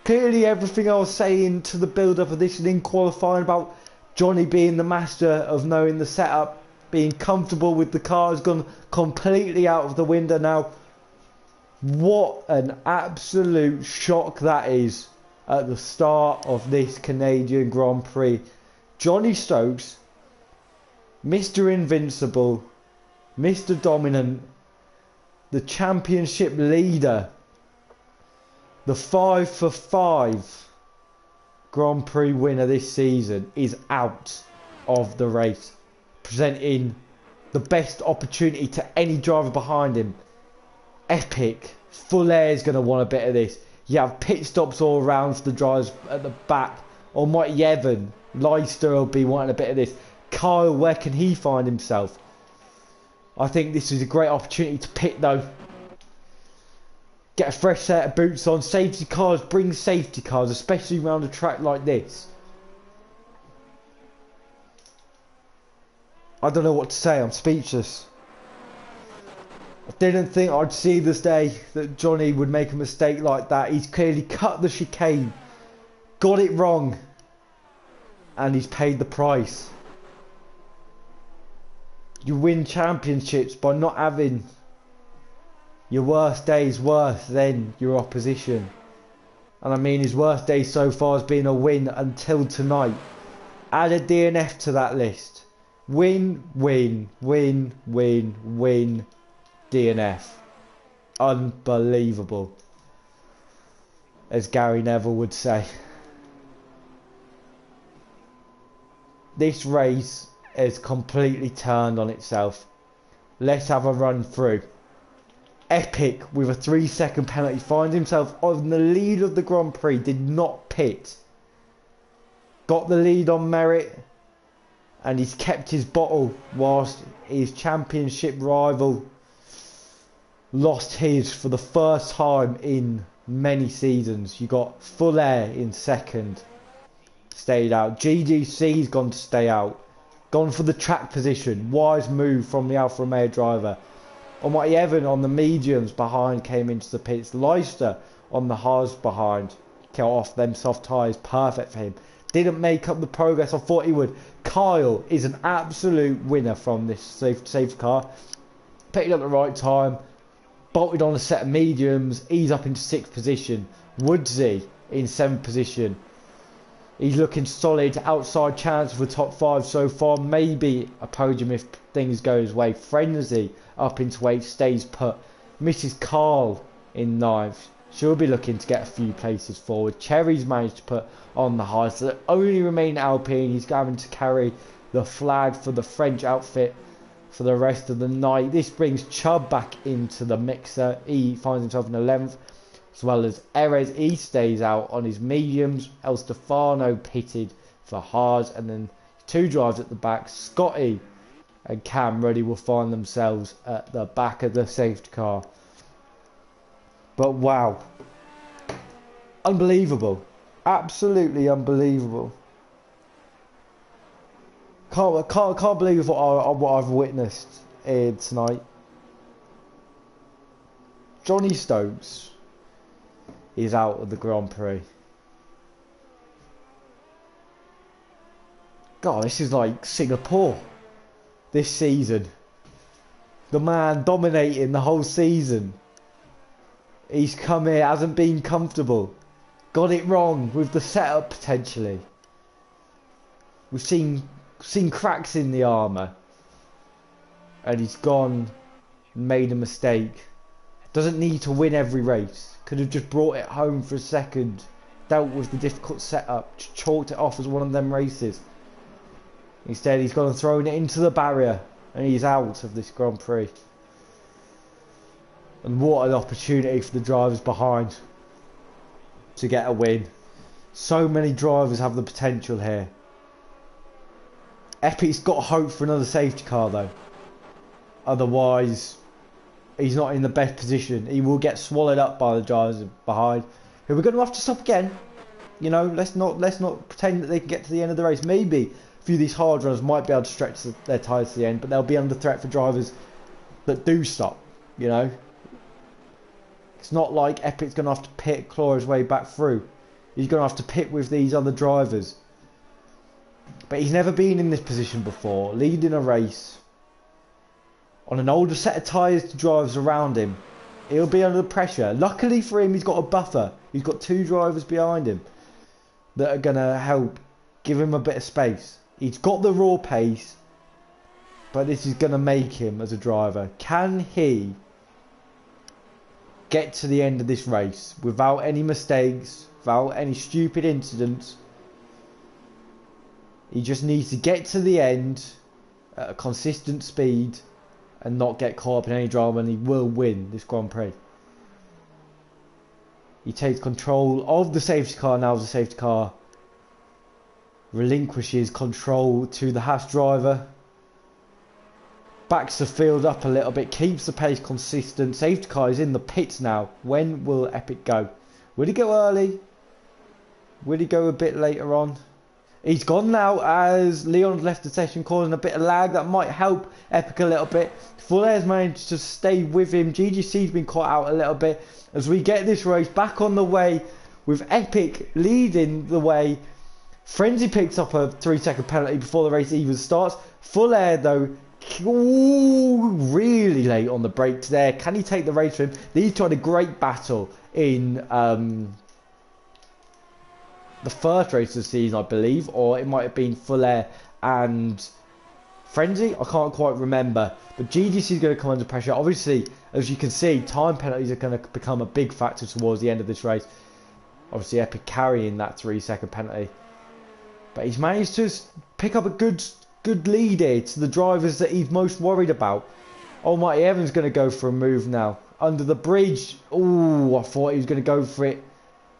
Clearly everything I was saying to the build-up of this and in qualifying about Johnny being the master of knowing the setup, being comfortable with the car, has gone completely out of the window now. What an absolute shock that is at the start of this Canadian Grand Prix. Johnny Stokes, Mr. Invincible, Mr. Dominant, the championship leader, the 5 for 5 Grand Prix winner this season, is out of the race, presenting the best opportunity to any driver behind him. Epic. Full Air is going to want a bit of this. You have pit stops all around for the drivers at the back. Almighty Evan, Leicester will be wanting a bit of this. Kyle, where can he find himself? I think this is a great opportunity to pit though. Get a fresh set of boots on. Safety cars, bring safety cars, especially around a track like this. I don't know what to say, I'm speechless. I didn't think I'd see this day that Johnny would make a mistake like that. He's clearly cut the chicane, got it wrong, and he's paid the price. You win championships by not having your worst days worse than your opposition. And I mean, his worst day so far has been a win until tonight. Add a DNF to that list. Win, win, win, win, win, DNF. Unbelievable, as Gary Neville would say. This race has completely turned on itself. Let's have a run through. Epic, with a 3-second penalty, finds himself on the lead of the Grand Prix, did not pit. Got the lead on merit, and he's kept his bottle whilst his championship rival lost his for the first time in many seasons. You got Full Air in second, stayed out. GGC's gone to stay out. Gone for the track position. Wise move from the Alfa Romeo driver. Almighty Evan on the mediums behind came into the pits. Leicester on the hards behind. Cut off them soft tyres. Perfect for him. Didn't make up the progress I thought he would. Kyle is an absolute winner from this safety car. Picked up at the right time. Bolted on a set of mediums. He's up into 6th position. Woodsy in 7th position. He's looking solid. Outside chance for the top 5 so far. Maybe a podium if things go his way. Frenzy up into 8th. Stays put. Mrs. Carl in 9th. She'll be looking to get a few places forward. Cherry's managed to put on the high. So the only remaining Alpine. He's having to carry the flag for the French outfit for the rest of the night. This brings Chubb back into the mixer. He finds himself in 11th. As well as Erez, he stays out on his mediums. El Stefano pitted for hards. And then 2 drives at the back. Scotty and Cam Ruddy will find themselves at the back of the safety car. But wow. Unbelievable. Absolutely unbelievable. Can't believe what I've witnessed here tonight. Johnny Stokes is out of the Grand Prix. God, this is like Singapore this season. The man dominating the whole season. He's come here, hasn't been comfortable. Got it wrong with the setup potentially. We've seen cracks in the armour. And he's gone and made a mistake. Doesn't need to win every race. Could have just brought it home for a second. Dealt with the difficult setup. Chalked it off as one of them races. Instead he's gone and thrown it into the barrier. And he's out of this Grand Prix. And what an opportunity for the drivers behind to get a win. So many drivers have the potential here. Epic's got hope for another safety car though. Otherwise, he's not in the best position. He will get swallowed up by the drivers behind, who are going to have to stop again. You know, let's not pretend that they can get to the end of the race. Maybe a few of these hard runners might be able to stretch their tyres to the end, but they'll be under threat for drivers that do stop. You know, it's not like Epic's going to have to pit, claw his way back through. He's going to have to pit with these other drivers. But he's never been in this position before, leading a race on an older set of tyres to drivers around him. He'll be under pressure. Luckily for him, he's got a buffer. He's got 2 drivers behind him that are going to help give him a bit of space. He's got the raw pace, but this is going to make him as a driver. Can he get to the end of this race without any mistakes, without any stupid incidents? He just needs to get to the end at a consistent speed and not get caught up in any drama, and he will win this Grand Prix. He takes control of the safety car now as the safety car relinquishes control to the Haas driver. Backs the field up a little bit, keeps the pace consistent. Safety car is in the pits now. When will Epic go? Will he go early? Will he go a bit later on? He's gone now as Leon's left the session, causing a bit of lag. That might help Epic a little bit. Fuller's managed to stay with him. GGC's been caught out a little bit as we get this race back on the way with Epic leading the way. Frenzy picks up a 3-second penalty before the race even starts. Fuller though, ooh, really late on the brakes there. Can he take the race for him? These two had a great battle in the first race of the season, I believe, or it might have been Fuller and Frenzy. I can't quite remember. But GGC is going to come under pressure. Obviously, as you can see, time penalties are going to become a big factor towards the end of this race. Obviously, Epic carrying that 3-second penalty. But he's managed to pick up a good lead here to the drivers that he's most worried about. Almighty Evan's going to go for a move now. Under the bridge. Ooh, I thought he was going to go for it.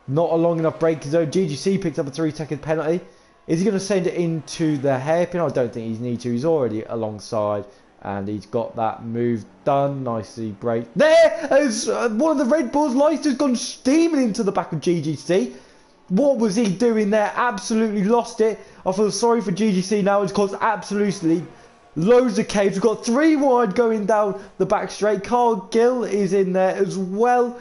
Not a long enough braking zone. GGC picked up a 3-second penalty. Is he going to send it into the hairpin? I don't think he needs to. He's already alongside. And he's got that move done. Nicely braked. There! As one of the Red Bulls, Leicester's gone steaming into the back of GGC. What was he doing there? Absolutely lost it. I feel sorry for GGC now. It's caused absolutely loads of chaos. We've got 3 wide going down the back straight. Carl Gill is in there as well.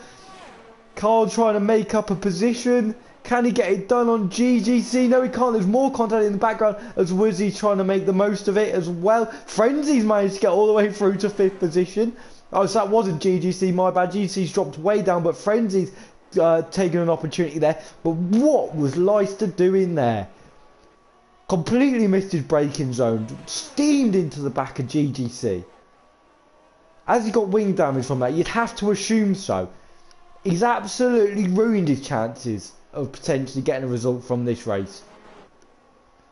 Carl trying to make up a position. Can he get it done on GGC? No, he can't. There's more contact in the background as Wizzy's trying to make the most of it as well. Frenzy's managed to get all the way through to 5th position. Oh, so that wasn't GGC, my bad. GGC's dropped way down, but Frenzy's taking an opportunity there. But what was Leicester doing there? Completely missed his braking zone. Steamed into the back of GGC. As he got wing damage from that, you'd have to assume so. He's absolutely ruined his chances of potentially getting a result from this race.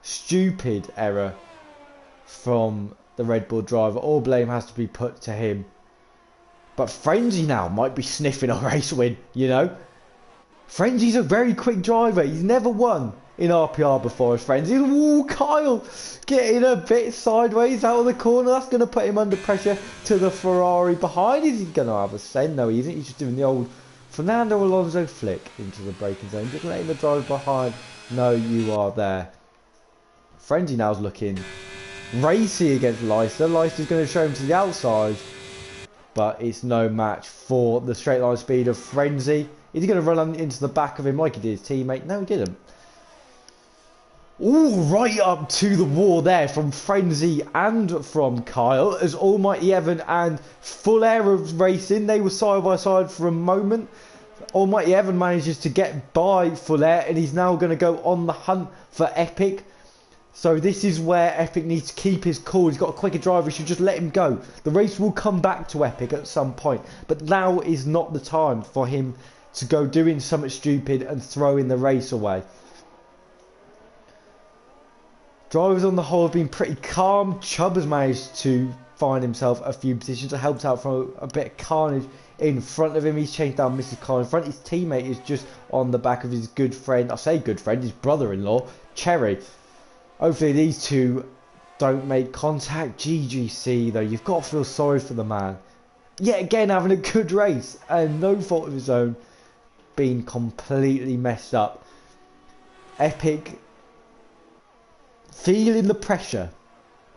Stupid error from the Red Bull driver. All blame has to be put to him. But Frenzy now might be sniffing a race win, you know. Frenzy's a very quick driver. He's never won in RPR before as Frenzy. Ooh, Kyle getting a bit sideways out of the corner. That's going to put him under pressure to the Ferrari behind. Is he going to have a send? No, he isn't. He's just doing the old Fernando Alonso flick into the braking zone. Just letting the driver behind know you are there. Frenzy now's looking racy against Leicester. Leicester's going to show him to the outside. But it's no match for the straight line speed of Frenzy. Is he going to run into the back of him like he did his teammate? No, he didn't. Ooh, right up to the wall there from Frenzy and from Kyle as Almighty Evan and Fuller of racing. They were side by side for a moment. Almighty Evan manages to get by Fuller and he's now going to go on the hunt for Epic. So this is where Epic needs to keep his cool. He's got a quicker driver. He should just let him go. The race will come back to Epic at some point. But now is not the time for him to go doing something stupid and throwing the race away. Drivers on the whole have been pretty calm. Chubb has managed to find himself a few positions. It helped out from a bit of carnage in front of him. He's chased down Mrs. Carr in front. His teammate is just on the back of his good friend. I say good friend, his brother-in-law, Cherry. Hopefully these two don't make contact. GGC though, you've got to feel sorry for the man. Yet again having a good race and no fault of his own. Being completely messed up. Epic feeling the pressure,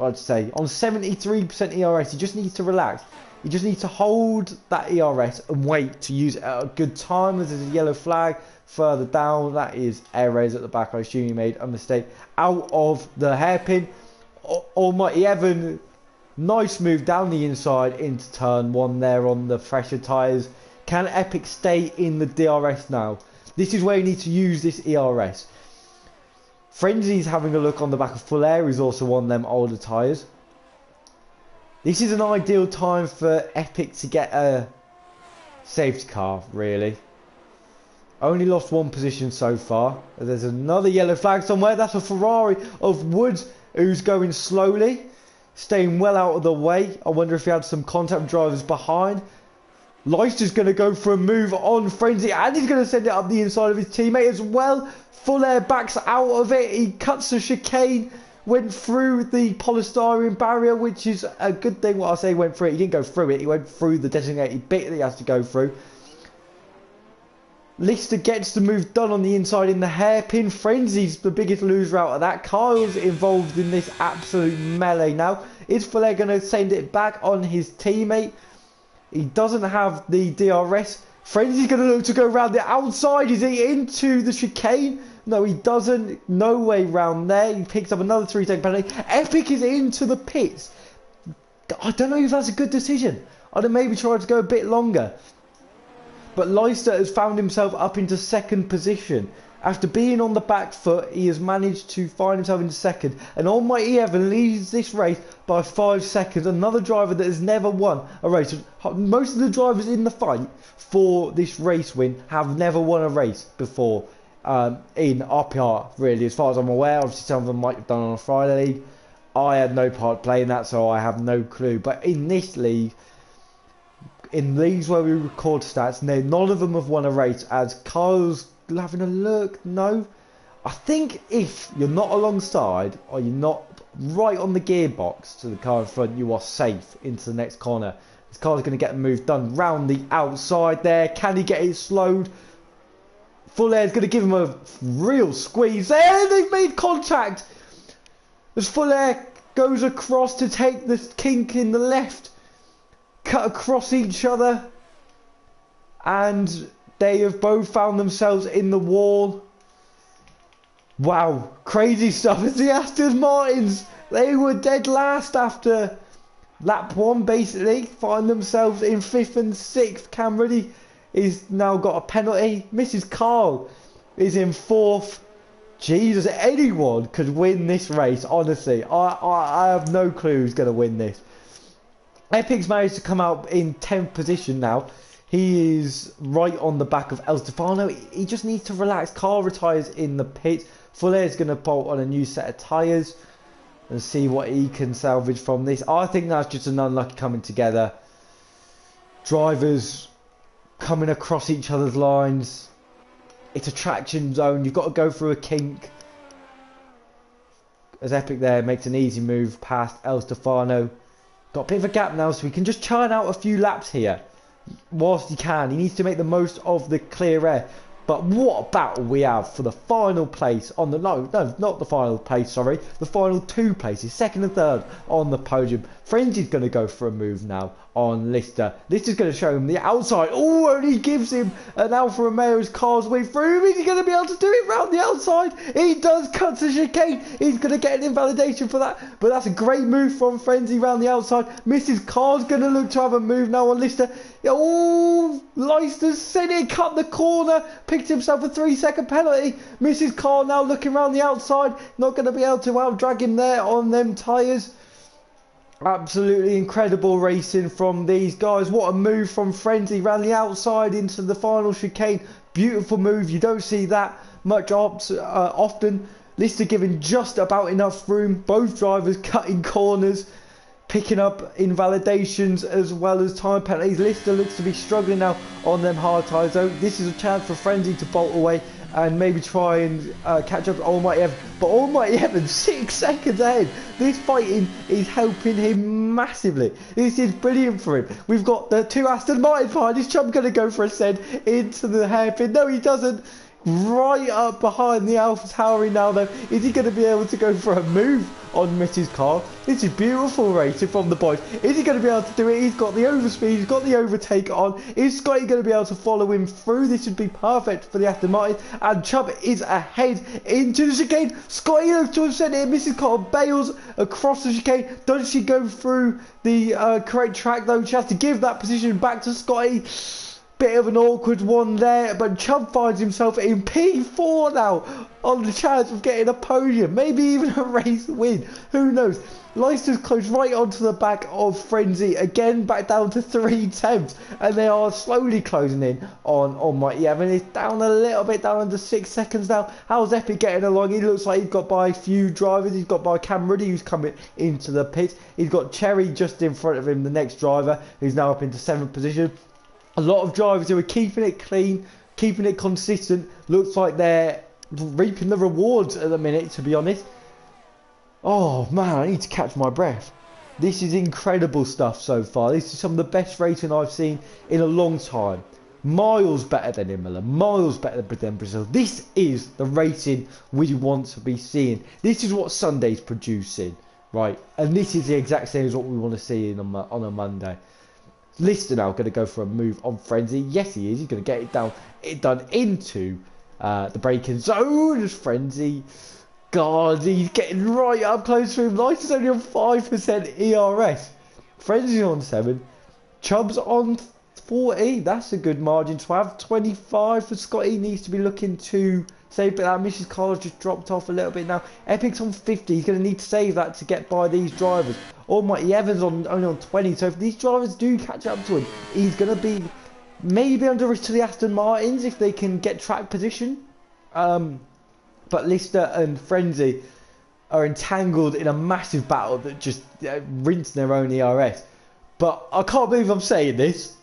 I'd say. On 73% ERS, he just needs to relax. He just needs to hold that ERS and wait to use it at a good time. There's a yellow flag further down. That is Erez at the back. I assume he made a mistake out of the hairpin. Almighty Evan, nice move down the inside into turn 1 there on the fresher tyres. Can Epic stay in the DRS now? This is where you need to use this ERS. Frenzy's having a look on the back of Fuller, who's also on them older tyres. This is an ideal time for Epic to get a safety car, really. Only lost 1 position so far. There's another yellow flag somewhere. That's a Ferrari of Woods, who's going slowly, staying well out of the way. I wonder if he had some contact drivers behind. Leicester's going to go for a move on Frenzy, and he's going to send it up the inside of his teammate as well. Fuller backs out of it. He cuts the chicane, went through the polystyrene barrier, which is a good thing. What I say went through it, he didn't go through it. He went through the designated bit that he has to go through. Lister gets the move done on the inside in the hairpin. Frenzy's the biggest loser out of that. Kyle's involved in this absolute melee now. Is Fuller going to send it back on his teammate? He doesn't have the DRS. Frenzy's going to look to go around the outside. Is he into the chicane? No, he doesn't. No way round there. He picks up another 3-second penalty. Epic is into the pits. I don't know if that's a good decision. I'd have maybe tried to go a bit longer. But Leicester has found himself up into second position. After being on the back foot, he has managed to find himself in second. And Almighty Evan leads this race by 5 seconds. Another driver that has never won a race. Most of the drivers in the fight for this race win have never won a race before in RPR, really. As far as I'm aware, obviously some of them might have done on a Friday league. I had no part playing that, so I have no clue. But in this league, in leagues where we record stats, none of them have won a race. As Kyle's having a look, no. I think if you're not alongside or you're not right on the gearbox to the car in front, you are safe into the next corner. This car's going to get a move done round the outside there. Can he get it slowed? Fullair's going to give him a real squeeze there. They've made contact as Fullair goes across to take the kink in the left. Cut across each other, and they have both found themselves in the wall. Wow, crazy stuff. It's the Aston Martins. They were dead last after lap 1, basically. Find themselves in 5th and 6th. Cam Ruddy is now got a penalty. Mrs. Carl is in 4th. Jesus, anyone could win this race, honestly. I have no clue who's going to win this. Epic's managed to come out in 10th position now. He is right on the back of El Stefano. He just needs to relax. Carl retires in the pit. Fuller is going to bolt on a new set of tyres and see what he can salvage from this. I think that's just an unlucky coming together. Drivers coming across each other's lines. It's a traction zone. You've got to go through a kink. As Epic there makes an easy move past El Stefano. Got a bit of a gap now, so we can just churn out a few laps here whilst he can. He needs to make the most of the clear air. But what a battle we have for the final place on the... No, not the final place, sorry. The final 2 places, 2nd and 3rd on the podium. Frenzy's going to go for a move now on Lister. Lister's going to show him the outside. Oh, and he gives him an Alfa Romeo's car's way through. Is he going to be able to do it round the outside? He does cut to chicane. He's going to get an invalidation for that. But that's a great move from Frenzy round the outside. Mrs. Carr's going to look to have a move now on Lister. Oh, Leicester's sent it, cut the corner, picked himself a 3-second penalty. Mrs. Carr now looking round the outside, not going to be able to out-drag him there on them tyres. Absolutely incredible racing from these guys. What a move from Frenzy, round the outside into the final chicane. Beautiful move, you don't see that much often. Lister giving just about enough room, both drivers cutting corners, picking up invalidations as well as time penalties. Lister looks to be struggling now on them hard tyres though. This is a chance for Frenzy to bolt away and maybe try and catch up to Almighty Evan. But Almighty Evan 6 seconds ahead. This fighting is helping him massively. This is brilliant for him. We've got the 2 Aston Martins behind. Is Chubb going to go for a send into the hairpin? No, he doesn't. Right up behind the Alpha Tauri now though. Is he going to be able to go for a move on Mrs. Carr? This is beautiful racing from the boys. Is he going to be able to do it? He's got the overspeed, he's got the overtake on. Is Scotty going to be able to follow him through? This would be perfect for the Aston Martin. And Chubb is ahead into the chicane. Scotty looks to have sent it. Mrs. Carr bails across the chicane. Does she go through the correct track though? She has to give that position back to Scotty. Bit of an awkward one there, but Chubb finds himself in P4 now on the chance of getting a podium, maybe even a race win. Who knows? Leicester's close right onto the back of Frenzy, again back down to 3/10, and they are slowly closing in on Almighty Evan. It's down a little bit, down under 6 seconds now. How's Epic getting along? He looks like he's got by a few drivers. He's got by Cam Ruddy, who's coming into the pit. He's got Cherry just in front of him, the next driver, who's now up into 7th position. A lot of drivers who are keeping it clean, keeping it consistent. Looks like they're reaping the rewards at the minute, to be honest. Oh man, I need to catch my breath. This is incredible stuff so far. This is some of the best racing I've seen in a long time. Miles better than Imola, miles better than Brazil. This is the racing we want to be seeing. This is what Sunday's producing, right? And this is the exact same as what we want to see on a Monday. Lister now going to go for a move on Frenzy. Yes, he is. He's going to get it done into the braking zone as Frenzy. God, he's getting right up close to him. Lister's only on 5% ERS. Frenzy on 7. Chubb's on 40, that's a good margin to have. 25 for Scotty, needs to be looking to save, but that Mrs. Carl's just dropped off a little bit now. Epic's on 50, he's going to need to save that to get by these drivers. Almighty Evans only on 20, so if these drivers do catch up to him, he's going to be maybe under risk to the Aston Martins if they can get track position. But Lister and Frenzy are entangled in a massive battle that just rinsed their own ERS. But I can't believe I'm saying this.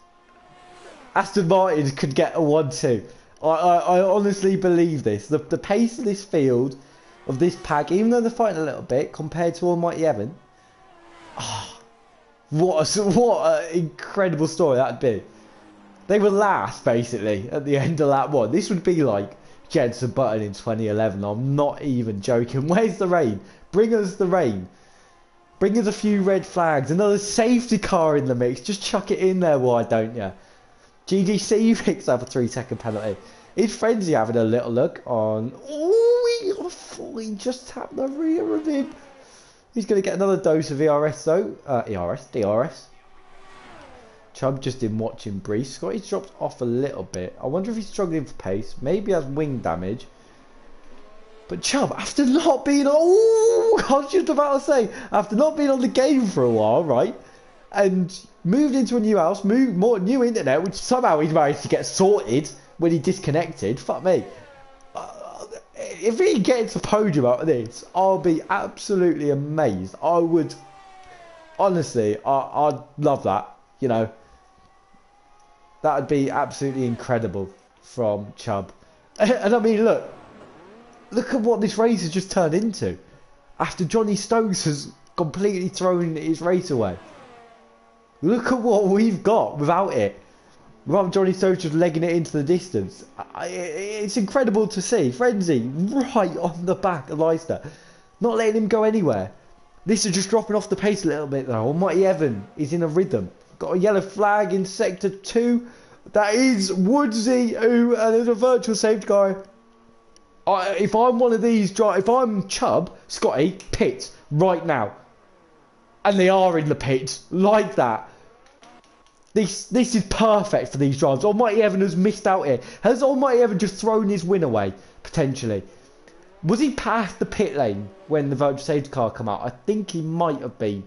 Aston Martin could get a 1-2. I honestly believe this. The pace of this field, of this pack, even though they're fighting a little bit compared to Almighty Evan, what an incredible story that'd be. They were last, basically, at the end of lap 1. This would be like Jenson Button in 2011. I'm not even joking. Where's the rain? Bring us the rain. Bring us a few red flags. Another safety car in the mix. Just chuck it in there, why don't you? GGC picks up a 3-second penalty. Is Frenzy having a little look on... Oh, he just tapped the rear of him. He's going to get another dose of ERS though. DRS. Chubb just in watching Breeze. Scotty's dropped off a little bit. I wonder if he's struggling for pace. Maybe has wing damage. But Chubb, after not being... Oh, I was just about to say. After not being on the game for a while, right? And moved into a new house, new internet, which somehow he's managed to get sorted when he disconnected. Fuck me. If he gets a podium out of this, I'll be absolutely amazed. I would, honestly, I'd love that. You know, that would be absolutely incredible from Chubb. And I mean, look at what this race has just turned into. After Johnny Stokes has completely thrown his race away. Look at what we've got without it. Without Johnny Stokes just legging it into the distance. It's incredible to see. Frenzy right on the back of Leicester. Not letting him go anywhere. This is just dropping off the pace a little bit though. Almighty Evan is in a rhythm. Got a yellow flag in sector 2. That is Woodsy, who there's a virtual safety car. If I'm one of these, if I'm Chubb, Scotty, pit right now. And they are in the pits like that. This is perfect for these drivers. Almighty Evan has missed out here. Has Almighty Evan just thrown his win away, potentially? Was he past the pit lane when the virtual safety car come out? I think he might have been.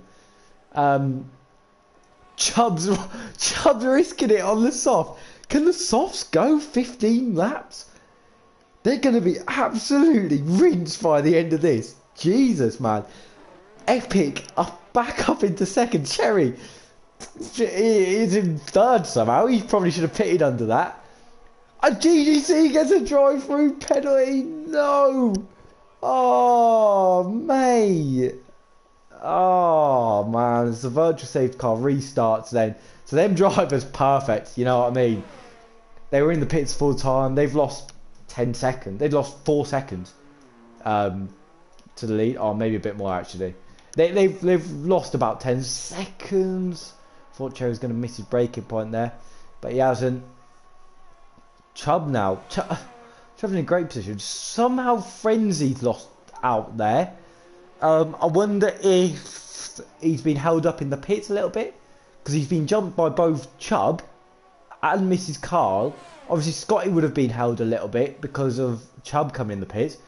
Chubb's risking it on the soft. Can the softs go 15 laps? They're going to be absolutely rinsed by the end of this. Jesus, man. Epic back up into second. Cherry is in third somehow. He probably should have pitted under that. And GGC gets a drive-through penalty. No. Oh, mate. Oh, man. It's the virtual safety car restarts then. So them drivers, perfect. You know what I mean? They were in the pits full time. They've lost 10 seconds. They've lost 4 seconds to the lead. Oh, maybe a bit more, actually. They've lost about 10 seconds. Thought Cherry was going to miss his braking point there, but he hasn't. Chubb now. Chubb's in a great position. Somehow Frenzy's lost out there. I wonder if he's been held up in the pits a little bit, because he's been jumped by both Chubb and Mrs. Carl. Obviously Scotty would have been held a little bit because of Chubb coming in the pits.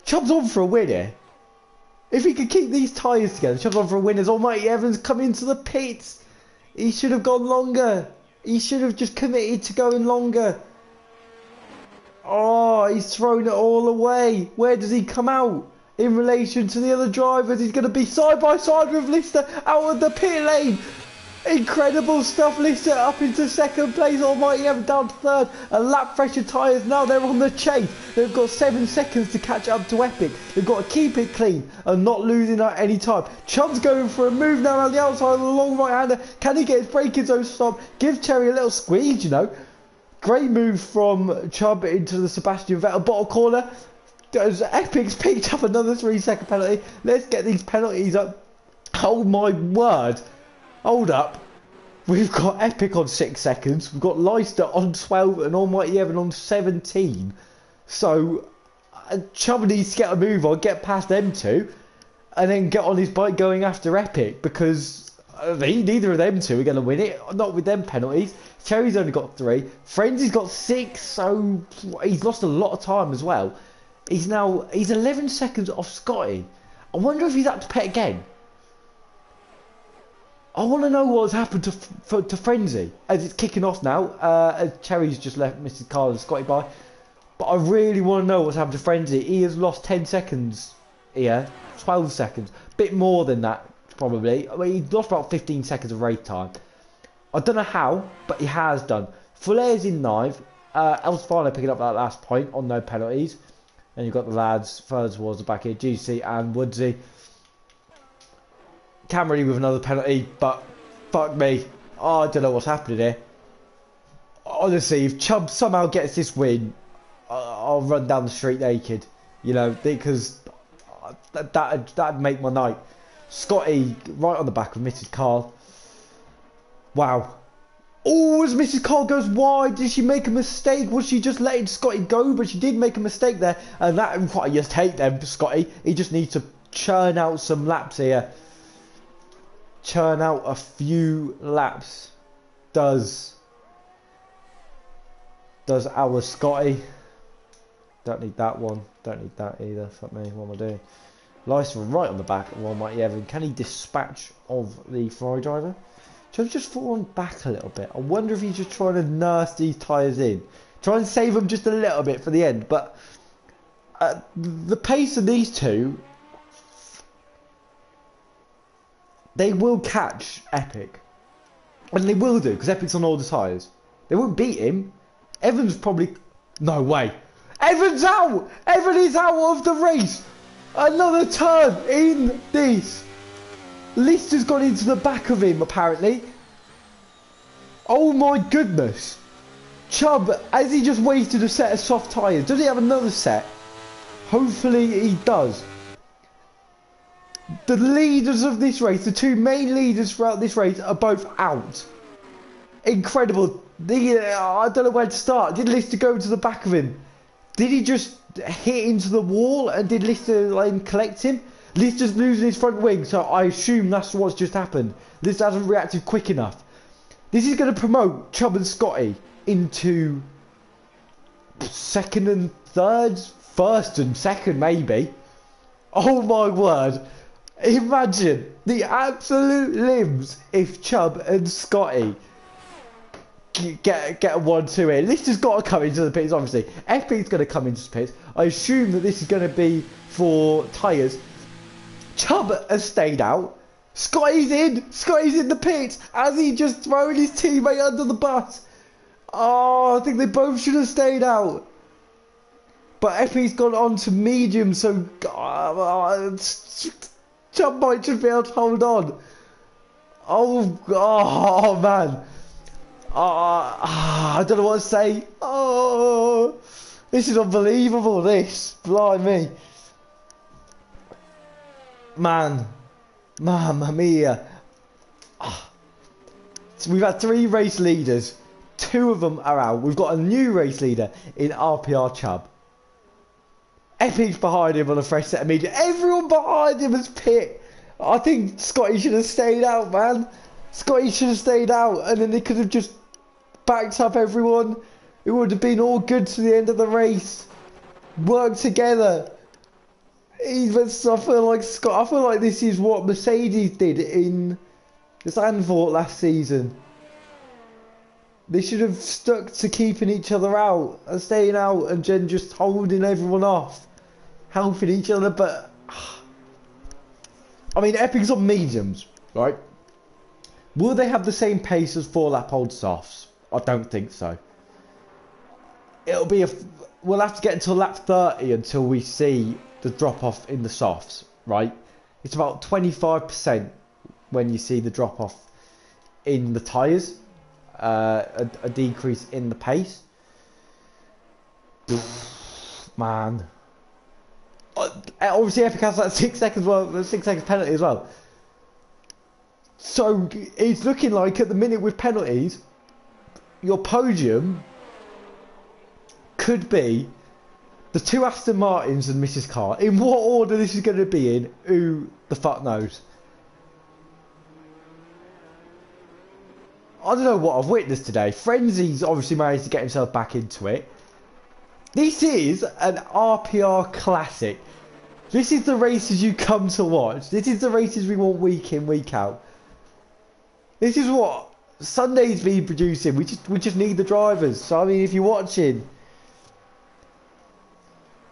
Chubb's on for a win here. If he could keep these tyres together, Chubb's on for a win as Almighty Evans come into the pits. He should have gone longer. He should have just committed to going longer. Oh, he's thrown it all away. Where does he come out in relation to the other drivers? He's going to be side by side with Lister out of the pit lane. Incredible stuff. Lister up into second place. Almighty Evan down to third. A lap fresher tyres. Now they're on the chase. They've got 7 seconds to catch up to Epic. They've got to keep it clean and not losing at any time. Chubb's going for a move now around the outside of the long right-hander. Can he get his braking zone stop? Give Cherry a little squeeze, you know. Great move from Chubb into the Sebastian Vettel bottom corner. Epic's picked up another 3-second penalty. Let's get these penalties up. Oh my word. Hold up. We've got Epic on 6 seconds. We've got Leicester on 12 and Almighty Evan on 17. So Chubb needs to get a move on, get past them two, and then get on his bike going after Epic, because neither of them two are going to win it. Not with them penalties. Cherry's only got 3. Frenzy's got 6, so he's lost a lot of time as well. He's 11 seconds off Scotty. I wonder if he's had to pit again. I want to know what's happened to Frenzy as it's kicking off now. As Cherry's just left Mrs. Carl and Scotty by. But I really want to know what's happened to Frenzy. He has lost 10 seconds here. 12 seconds. Bit more than that, probably. I mean, he lost about 15 seconds of race time. I don't know how, but he has done. Fuller's in 9th. Elstefano picking up that last point on no penalties. And you've got the lads further towards the back here. GC and Woodsy. Cameron with another penalty, but fuck me. Oh, I don't know what's happening here. Honestly, if Chubb somehow gets this win, I'll run down the street naked. You know, because that'd make my night. Scotty right on the back of Mrs. Carl. Wow. Oh, as Mrs. Carl goes wide, did she make a mistake? Was she just letting Scotty go? But she did make a mistake there. And that, I just hate them, Scotty. He just needs to churn out some laps here. Churn out a few laps. Does our Scotty. Don't need that one. Don't need that either. Fuck me. What am I doing? Leicester right on the back of Almighty Evan. Can he dispatch of the Ferrari driver? Chubb's just fallen back a little bit. I wonder if he's just trying to nurse these tyres in. Try and save them just a little bit for the end. But the pace of these two, they will catch Epic. And they will do, because Epic's on all the tyres. They won't beat him. Evan's probably... No way. Evan's out! Evan is out of the race! Another turn in this. Lister's gone into the back of him, apparently. Oh my goodness. Chubb, has he just wasted a set of soft tyres? Does he have another set? Hopefully he does. The leaders of this race, the two main leaders throughout this race, are both out. Incredible. I don't know where to start. Did Lister go to the back of him? Did he just hit into the wall and did Lister collect him? Lister's losing his front wing, so I assume that's what's just happened. Lister hasn't reacted quick enough. This is going to promote Chubb and Scotty into second and third, first and second maybe. Oh my word. Imagine the absolute limbs if Chubb and Scotty get a 1-2 here. Lister's got to come into the pits, obviously. Epic's going to come into the pits. I assume that this is going to be for tyres. Chubb has stayed out. Scotty's in. Scotty's in the pits. Has he just thrown his teammate under the bus? Oh, I think they both should have stayed out. But Epic's gone on to medium, so Chubb might just be able to hold on. Oh man. I don't know what to say. Oh, this is unbelievable, this. Blimey. Man. Mamma mia. So we've had 3 race leaders. 2 of them are out. We've got a new race leader in RPR Chubb. Epic's behind him on a fresh set of media. Everyone behind him is pit. I think Scotty should have stayed out, man. Scotty should have stayed out, and then they could have just backed up everyone. It would have been all good to the end of the race. Work together. I feel like this is what Mercedes did in Zandvoort last season. They should have stuck to keeping each other out and staying out and then just holding everyone off, helping each other. But I mean, Epic's on mediums, right? Will they have the same pace as 4-lap old softs? I don't think so. It'll be we'll have to get until lap 30 until we see the drop off in the softs, right? It's about 25% when you see the drop off in the tyres, a decrease in the pace. Man, obviously Epic has that 6 seconds, 6 seconds penalty as well. So it's looking like at the minute with penalties, your podium could be the 2 Aston Martins and Mrs. Carr. In what order this is going to be in, who the fuck knows? I don't know what I've witnessed today. Frenzy's obviously managed to get himself back into it. This is an RPR classic. This is the races you come to watch. This is the races we want week in, week out. This is what Sunday's been producing. We just need the drivers. So I mean, if you're watching,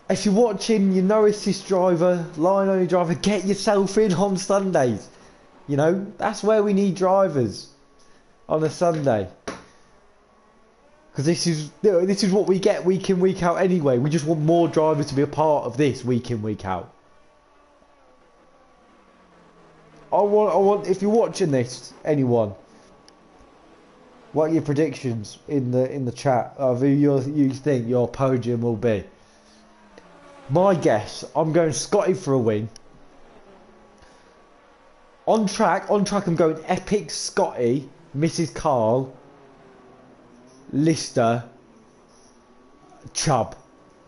your no assist driver, line only driver, get yourself in on Sundays. You know, that's where we need drivers on a Sunday. Because this is what we get week in, week out anyway. We just want more drivers to be a part of this week in, week out. I want if you're watching this, anyone, what are your predictions in the chat of who you think your podium will be? My guess, I'm going Scotty for a win. On track I'm going Epic, Scotty, Mrs. Carl, Lister, Chubb,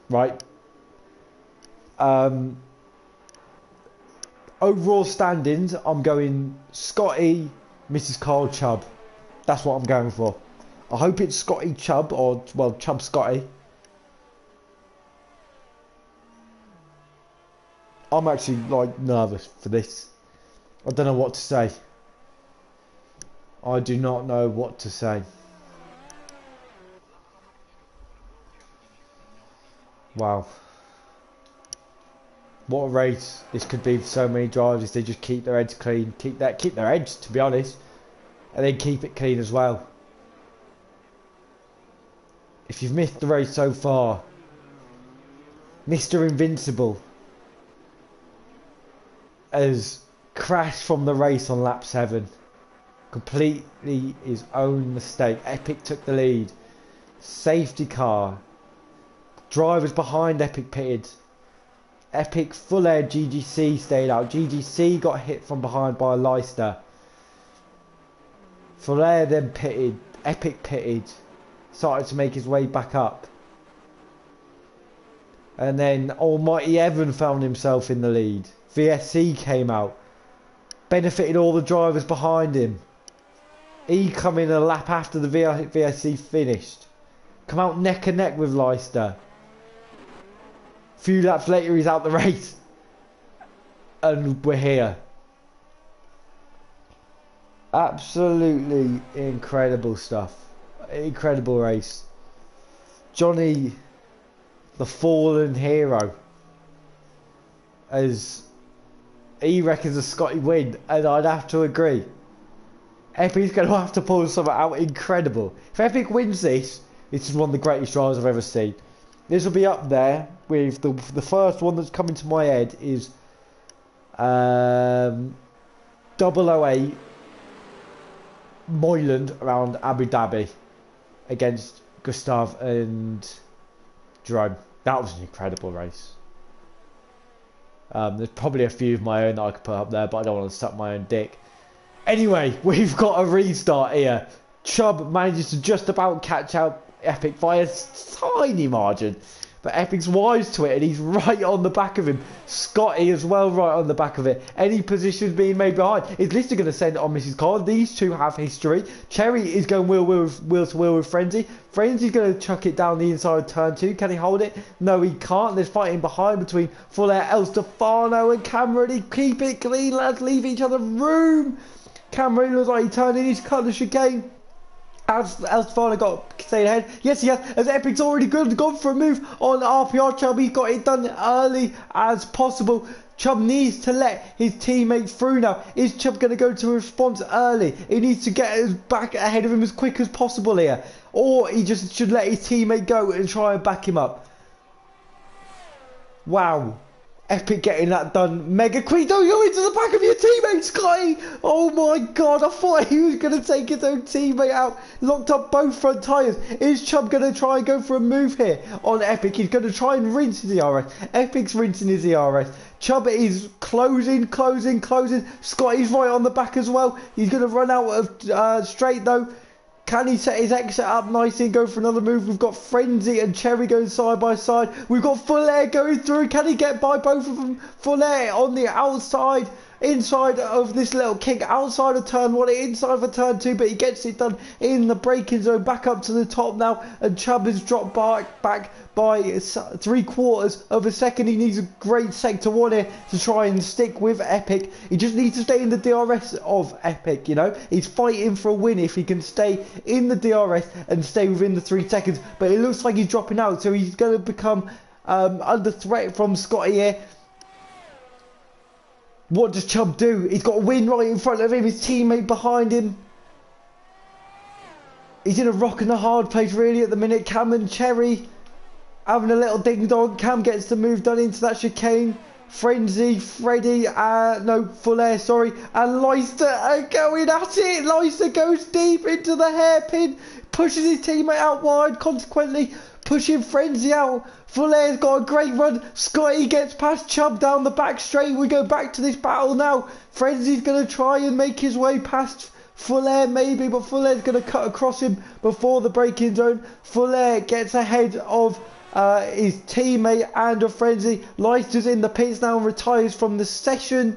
right? Overall standings, I'm going Scotty, Mrs. Carl, Chubb. That's what I'm going for. I hope it's Scotty, Chubb, or, well, Chubb, Scotty. I'm actually, like, nervous for this. I don't know what to say. I do not know what to say. Wow. What a race this could be for so many drivers if they just keep their heads clean, keep their edge, to be honest, and then keep it clean as well. If you've missed the race so far, Mr. Invincible has crashed from the race on lap 7. Completely his own mistake. Epic took the lead. Safety car. Drivers behind Epic pitted. Epic full air GGC stayed out. GGC got hit from behind by Leicester. Full air then pitted. Epic pitted. Started to make his way back up. And then Almighty Evan found himself in the lead. VSC came out. Benefited all the drivers behind him. He come in a lap after the VSC finished. Come out neck and neck with Leicester. Few laps later he's out the race. And we're here. Absolutely incredible stuff. Incredible race. Johnny, the fallen hero, as he reckons a Scotty win, and I'd have to agree. Epic's going to have to pull something out incredible. If Epic wins this, this is one of the greatest drivers I've ever seen. This will be up there with the first one that's coming to my head is 008 Moyland around Abu Dhabi against Gustav and Jerome. That was an incredible race. There's probably a few of my own that I could put up there, but I don't want to suck my own dick. Anyway, we've got a restart here. Chubb manages to just about catch out Epic by a tiny margin. But Epic's wise to it and he's right on the back of him. Scotty as well right on the back of it. Any positions being made behind. Is Lister going to send it on Mrs. Carr? These two have history. Cherry is going wheel to wheel with Frenzy. Frenzy's going to chuck it down the inside of turn 2. Can he hold it? No, he can't. There's fighting behind between Full Air, El Stefano and Cameron. Keep it clean, lads. Leave each other room. Cameron looks like he turned in his cut the chicane. El Stefano got stayed ahead. Yes, he has. As Epic's already gone for a move on RPR. Chubb, he got it done early as possible. Chubb needs to let his teammates through now. Is Chubb going to go to a response early? He needs to get his back ahead of him as quick as possible here. Or he just should let his teammate go and try and back him up. Wow. Epic getting that done. Mega Queen, don't go into the back of your teammate, Scotty. Oh my God, I thought he was going to take his own teammate out. Locked up both front tyres. Is Chubb going to try and go for a move here on Epic? He's going to try and rinse his ERS. Epic's rinsing his ERS. Chubb is closing. Scotty's right on the back as well. He's going to run out of straight though. Can he set his exit up nicely and go for another move? We've got Frenzy and Cherry going side by side. We've got Fuller going through. Can he get by both of them? Fuller on the outside, inside of this little kick, outside of turn 1, inside of turn 2, but he gets it done in the braking zone. Back up to the top now, and Chubb has dropped back by 3/4 of a second. He needs a great sector 1 here to try and stick with Epic. He just needs to stay in the DRS of Epic, you know. He's fighting for a win if he can stay in the DRS and stay within the 3 seconds. But it looks like he's dropping out, so he's going to become under threat from Scotty here. What does Chubb do? He's got a win right in front of him, his teammate behind him. He's in a rock and a hard place really at the minute. Cam and Cherry having a little ding dong. Cam gets the move done into that chicane. Frenzy, Freddy, Fuller, sorry, and Leister are going at it. Leister goes deep into the hairpin, pushes his teammate out wide, consequently pushing Frenzy out. Fuller's got a great run. Scotty gets past Chubb down the back straight. We go back to this battle now. Frenzy's going to try and make his way past Fuller maybe, but Fuller's going to cut across him before the braking zone. Fuller gets ahead of his teammate and a Frenzy. Leicester's in the pits now and retires from the session.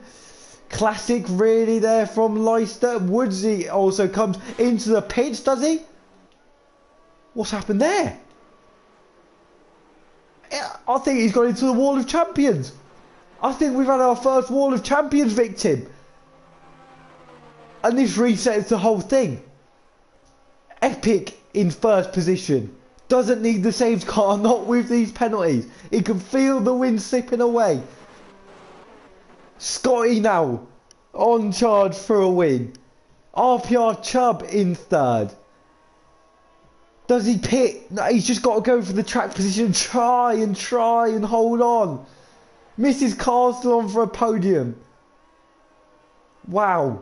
Classic really there from Leicester. Woodsy also comes into the pits, does he? What's happened there? I think he's gone into the Wall of Champions. I think we've had our first Wall of Champions victim. And this resets the whole thing. Epic in first position. Doesn't need the safety car, not with these penalties. He can feel the wind slipping away. Scotty now on charge for a win. RPR Chubb in third. Does he pit? No, he's just got to go for the track position. Try and hold on. Mrs. Castle on for a podium. Wow.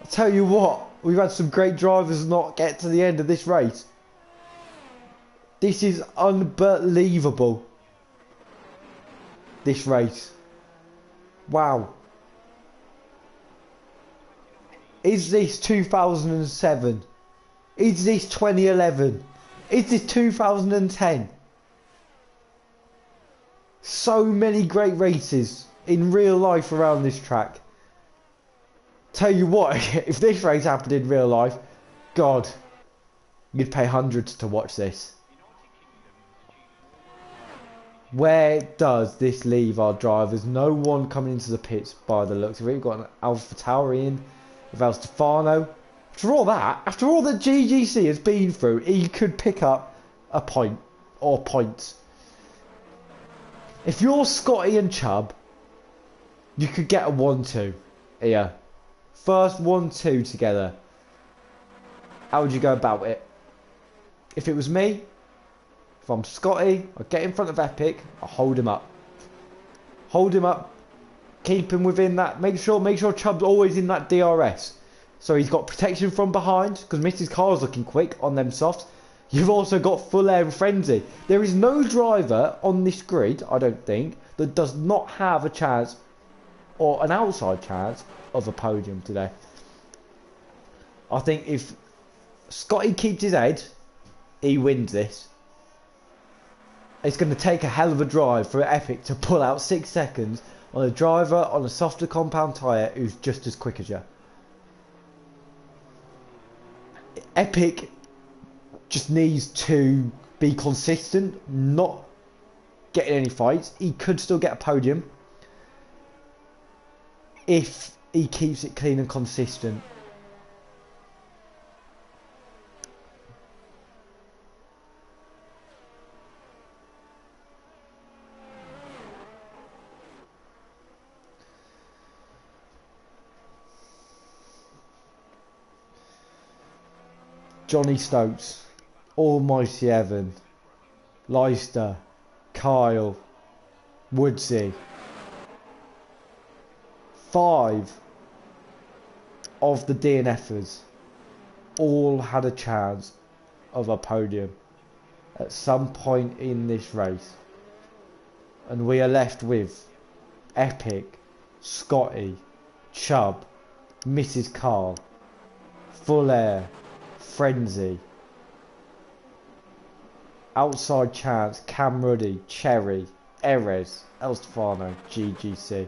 I'll tell you what, we've had some great drivers not get to the end of this race. This is unbelievable. This race. Wow. Is this 2007? Is this 2011? Is this 2010? So many great races in real life around this track. Tell you what, if this race happened in real life, God, you'd pay hundreds to watch this. Where does this leave our drivers? No one coming into the pits by the looks of it. We've got an AlphaTauri in with El Stefano. After all that GGC has been through, he could pick up a point or points. If you're Scotty and Chubb, you could get a 1-2 here. First 1-2 together. How would you go about it? If it was me, if I'm Scotty, I'd get in front of Epic, I'll hold him up. Hold him up. Keep him within that. Make sure Chubb's always in that DRS. So he's got protection from behind, because Mrs. Carr's looking quick on them softs. You've also got Fuller and Frenzy. There is no driver on this grid, I don't think, that does not have a chance, or an outside chance, of a podium today. I think if Scotty keeps his head, he wins this. It's going to take a hell of a drive for Epic to pull out 6 seconds on a driver on a softer compound tyre who's just as quick as you. Epic just needs to be consistent, not getting any fights. He could still get a podium if he keeps it clean and consistent. Johnny Stokes, Almighty Evan, Leicester, Kyle, Woodsy. 5 of the DNFers all had a chance of a podium at some point in this race. And we are left with Epic, Scotty, Chubb, Mrs. Carl, Full Air, Frenzy, Outside Chance, Cam Ruddy, Cherry, Erez, El Stefano, GGC.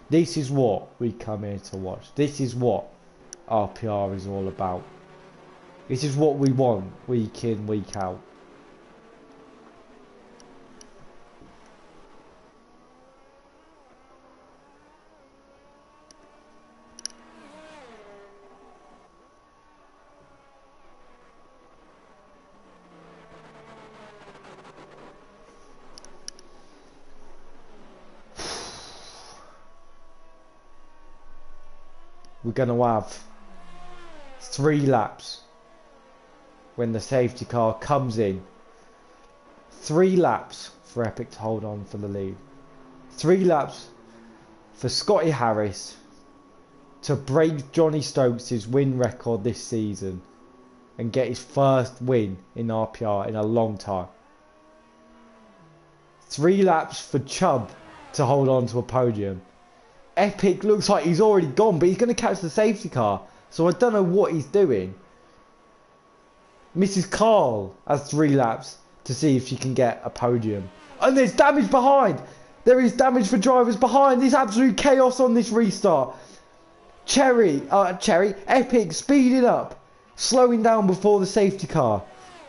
This is what we come here to watch. This is what RPR is all about. This is what we want week in, week out. We're going to have 3 laps when the safety car comes in. 3 laps for Epic to hold on for the lead. 3 laps for Scotty Harris to break Johnny Stokes' win record this season and get his first win in RPR in a long time. 3 laps for Chubb to hold on to a podium. Epic looks like he's already gone, but he's going to catch the safety car. So I don't know what he's doing. Mrs. Carl has 3 laps to see if she can get a podium. And there's damage behind. There is damage for drivers behind. There's absolute chaos on this restart. Epic speeding up, slowing down before the safety car.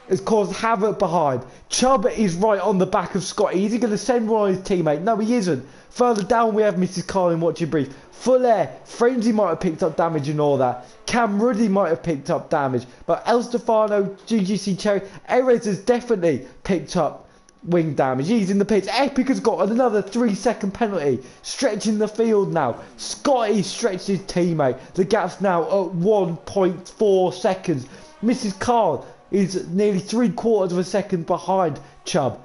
Has caused havoc behind. Chubb is right on the back of Scotty. Is he going to send one of his teammates? No, he isn't. Further down we have Mrs. Carlin watching brief. Full Air, Frenzy might have picked up damage and all that. Cam Ruddy might have picked up damage. But El Stefano, GGC Cherry, Erez has definitely picked up wing damage. He's in the pits. Epic has got another 3-second penalty. Stretching the field now. Scotty stretched his teammate. The gap's now at 1.4 seconds. Mrs. Carl is nearly 3/4 of a second behind Chubb.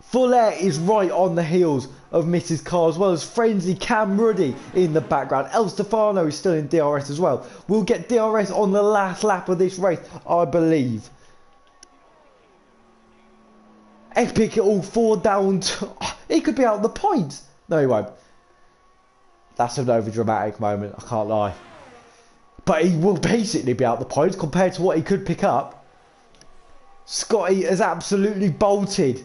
Full Air is right on the heels of Mrs. Carl, as well as Frenzy, Cam Ruddy in the background. El Stefano is still in DRS as well. We'll get DRS on the last lap of this race, I believe. Epic it all 4 down to... He could be out the points. No, he won't. That's an over-dramatic moment, I can't lie. But he will basically be out the points compared to what he could pick up. Scotty has absolutely bolted.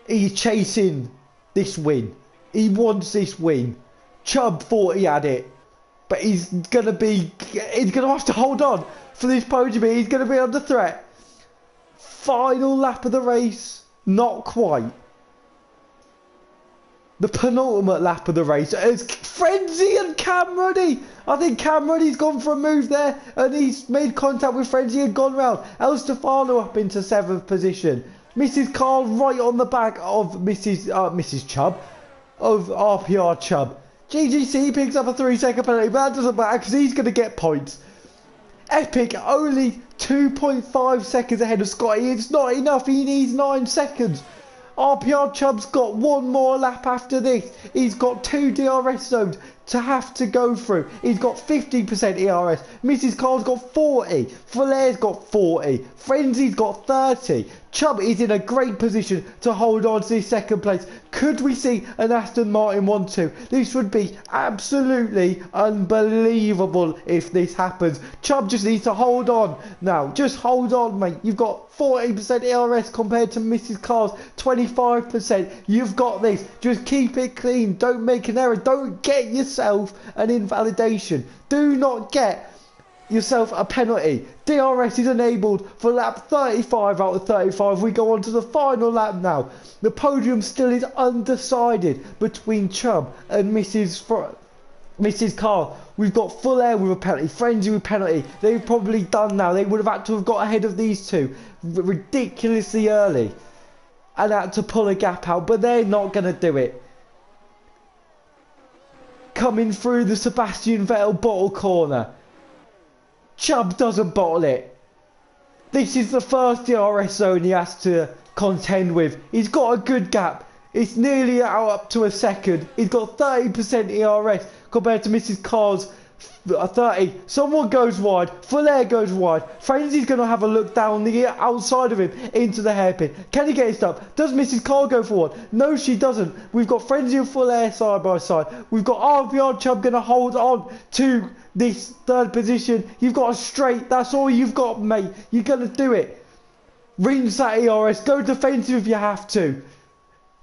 He's chasing this win. He wants this win. Chubb thought he had it. But he's going to have to hold on for this podium. He's going to be under threat. Final lap of the race. Not quite. The penultimate lap of the race is Frenzy and Cam Ruddy. I think Cam Ruddy's gone for a move there and he's made contact with Frenzy and gone round. El Stefano up into 7th position. Mrs. Carl right on the back of Mrs. Chubb, of RPR Chubb. GGC picks up a 3-second penalty, but that doesn't matter because he's going to get points. Epic only 2.5 seconds ahead of Scotty. It's not enough. He needs 9 seconds. RPR Chubb's got 1 more lap after this. He's got 2 DRS zones to have to go through. He's got 50% ERS. Mrs. Carl's got 40. Flair's got 40. Frenzy's got 30. Chubb is in a great position to hold on to his 2nd place. Could we see an Aston Martin 1-2? This would be absolutely unbelievable if this happens. Chubb just needs to hold on now. Just hold on, mate. You've got 40% ERS compared to Mrs. Carl's 25%. You've got this. Just keep it clean. Don't make an error. Don't get yourself an invalidation. Do not get yourself a penalty. DRS is enabled for lap 35 out of 35. We go on to the final lap now. The podium still is undecided between Chubb and Mrs. Carl. We've got Full Air with a penalty, Frenzy with a penalty. They've probably done now. They would have had to have got ahead of these two ridiculously early and had to pull a gap out, but they're not going to do it. Coming through the Sebastian Vettel bottle corner. Chubb doesn't bottle it. This is the first DRS zone he has to contend with. He's got a good gap. It's nearly out up to a second. He's got 30% ERS compared to Mrs. Carr's 30. Someone goes wide. Fuller goes wide. Frenzy's going to have a look down the outside of him into the hairpin. Can he get it up? Does Mrs. Carr go forward? No, she doesn't. We've got Frenzy and Fuller side by side. We've got RPR Chubb going to hold on to this third position. You've got a straight. That's all you've got, mate. You're going to do it. Rinse that ERS. Go defensive if you have to.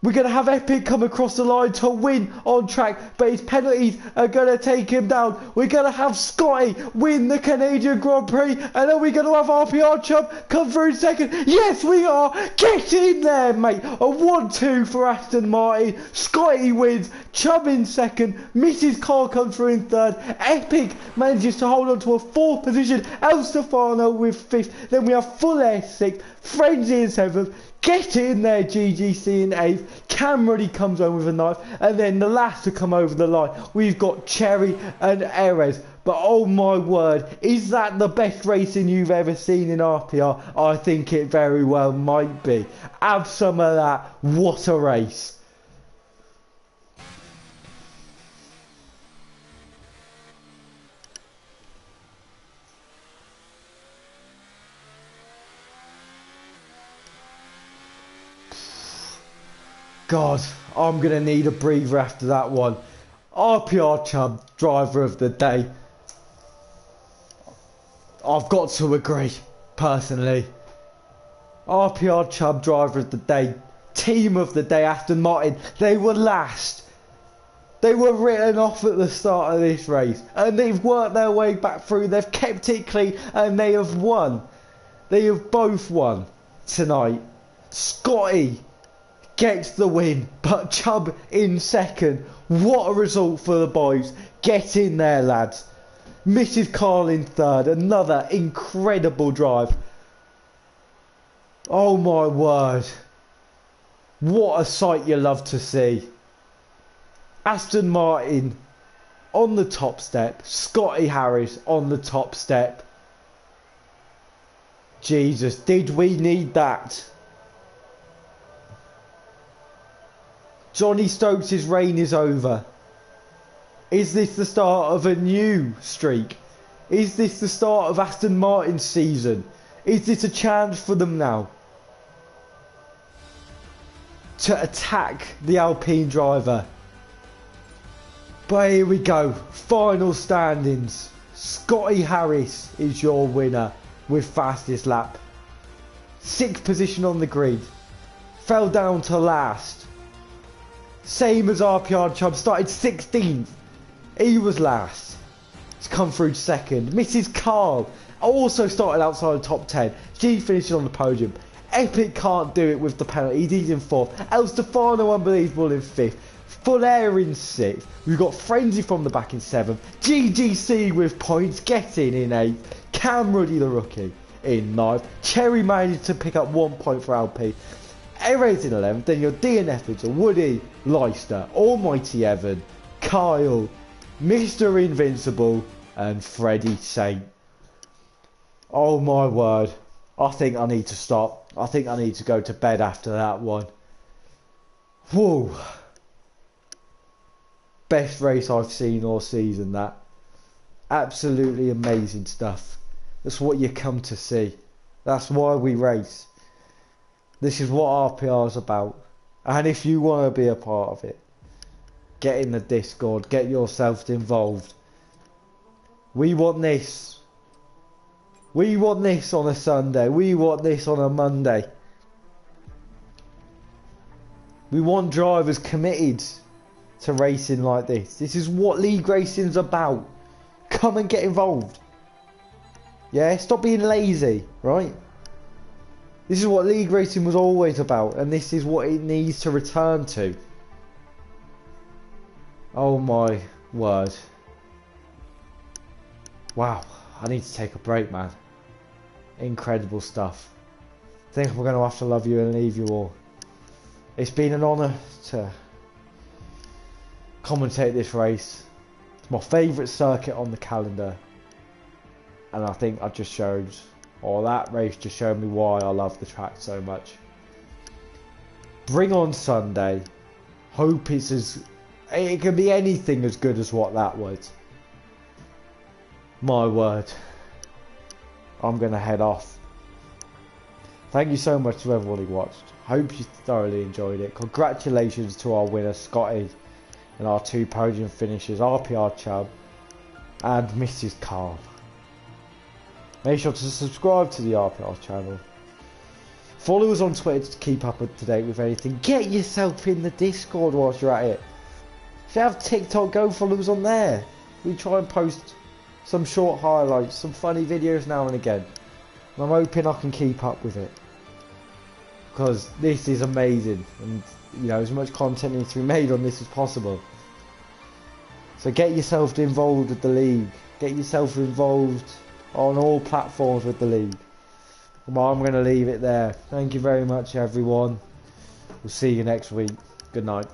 We're going to have Epic come across the line to win on track, but his penalties are going to take him down. We're going to have Scotty win the Canadian Grand Prix, and then we're going to have RPR Chubb come through in second. Yes, we are. Get in there, mate. A 1-2 for Aston Martin. Scotty wins. Chubb in second. Mrs. Carr comes through in third. Epic manages to hold on to a fourth position. El Stefano with fifth. Then we have Fuller sixth. Frenzy in seventh. Get in there, GGC in eighth. Cameron comes home with a knife. And then the last to come over the line, we've got Cherry and Erez. But oh my word, is that the best racing you've ever seen in RPR? I think it very well might be. Have some of that. What a race. God, I'm going to need a breather after that one. RPR Chubb, driver of the day. I've got to agree, personally. RPR Chubb, driver of the day. Team of the day, Aston Martin. They were last. They were written off at the start of this race. And they've worked their way back through. They've kept it clean. And they have won. They have both won tonight. Scotty gets the win, but Chubb in second. What a result for the boys. Get in there, lads. Mrs. Carr in third. Another incredible drive. Oh my word. What a sight you love to see. Aston Martin on the top step. Scotty Harris on the top step. Jesus, did we need that? Johnny Stokes' reign is over. Is this the start of a new streak? Is this the start of Aston Martin's season? Is this a chance for them now to attack the Alpine driver? But here we go. Final standings. Scotty Harris is your winner with fastest lap. 6th position on the grid. Fell down to last. Same as RPR Chubb, started 16th. He was last. He's come through second. Mrs. Carr also started outside the top 10. She finishes on the podium. Epic can't do it with the penalties. He's in 4th. El Stefano unbelievable in 5th. Fuller in 6th. We've got Frenzy from the back in 7th. GGC with points getting in 8th. Cam Ruddy the rookie in 9th. Cherry managed to pick up 1 point for Alpine. Erez in 11th, then your DNF are Woody, Leicester, Almighty Evan, Kyle, Mr. Invincible, and Freddie Saint. Oh my word. I think I need to stop. I think I need to go to bed after that one. Whoa. Best race I've seen all season, that. Absolutely amazing stuff. That's what you come to see. That's why we race. This is what RPR is about. And if you want to be a part of it, get in the Discord, get yourself involved. We want this. We want this on a Sunday. We want this on a Monday. We want drivers committed to racing like this. This is what league racing's about. Come and get involved. Yeah, stop being lazy, right? This is what league racing was always about, and this is what it needs to return to. Oh my word. Wow, I need to take a break, man. Incredible stuff. I think we're going to have to love you and leave you all. It's been an honour to commentate this race. It's my favourite circuit on the calendar. And I think I just showed Oh, that race just showed me why I love the track so much. Bring on Sunday. Hope it's as... It can be anything as good as what that was. My word. I'm going to head off. Thank you so much to everyone who watched. Hope you thoroughly enjoyed it. Congratulations to our winner, Scotty, and our 2 podium finishers, RPR Chubb and Mrs. Carl. Make sure to subscribe to the RPR channel. Follow us on Twitter to keep up to date with anything. Get yourself in the Discord whilst you're at it. If you have TikTok, go follow us on there. We try and post some short highlights, some funny videos now and again. And I'm hoping I can keep up with it. Because this is amazing. And, you know, as much content needs to be made on this as possible. So get yourself involved with the league. Get yourself involved on all platforms with the league. Well, I'm going to leave it there. Thank you very much, everyone. We'll see you next week. Good night.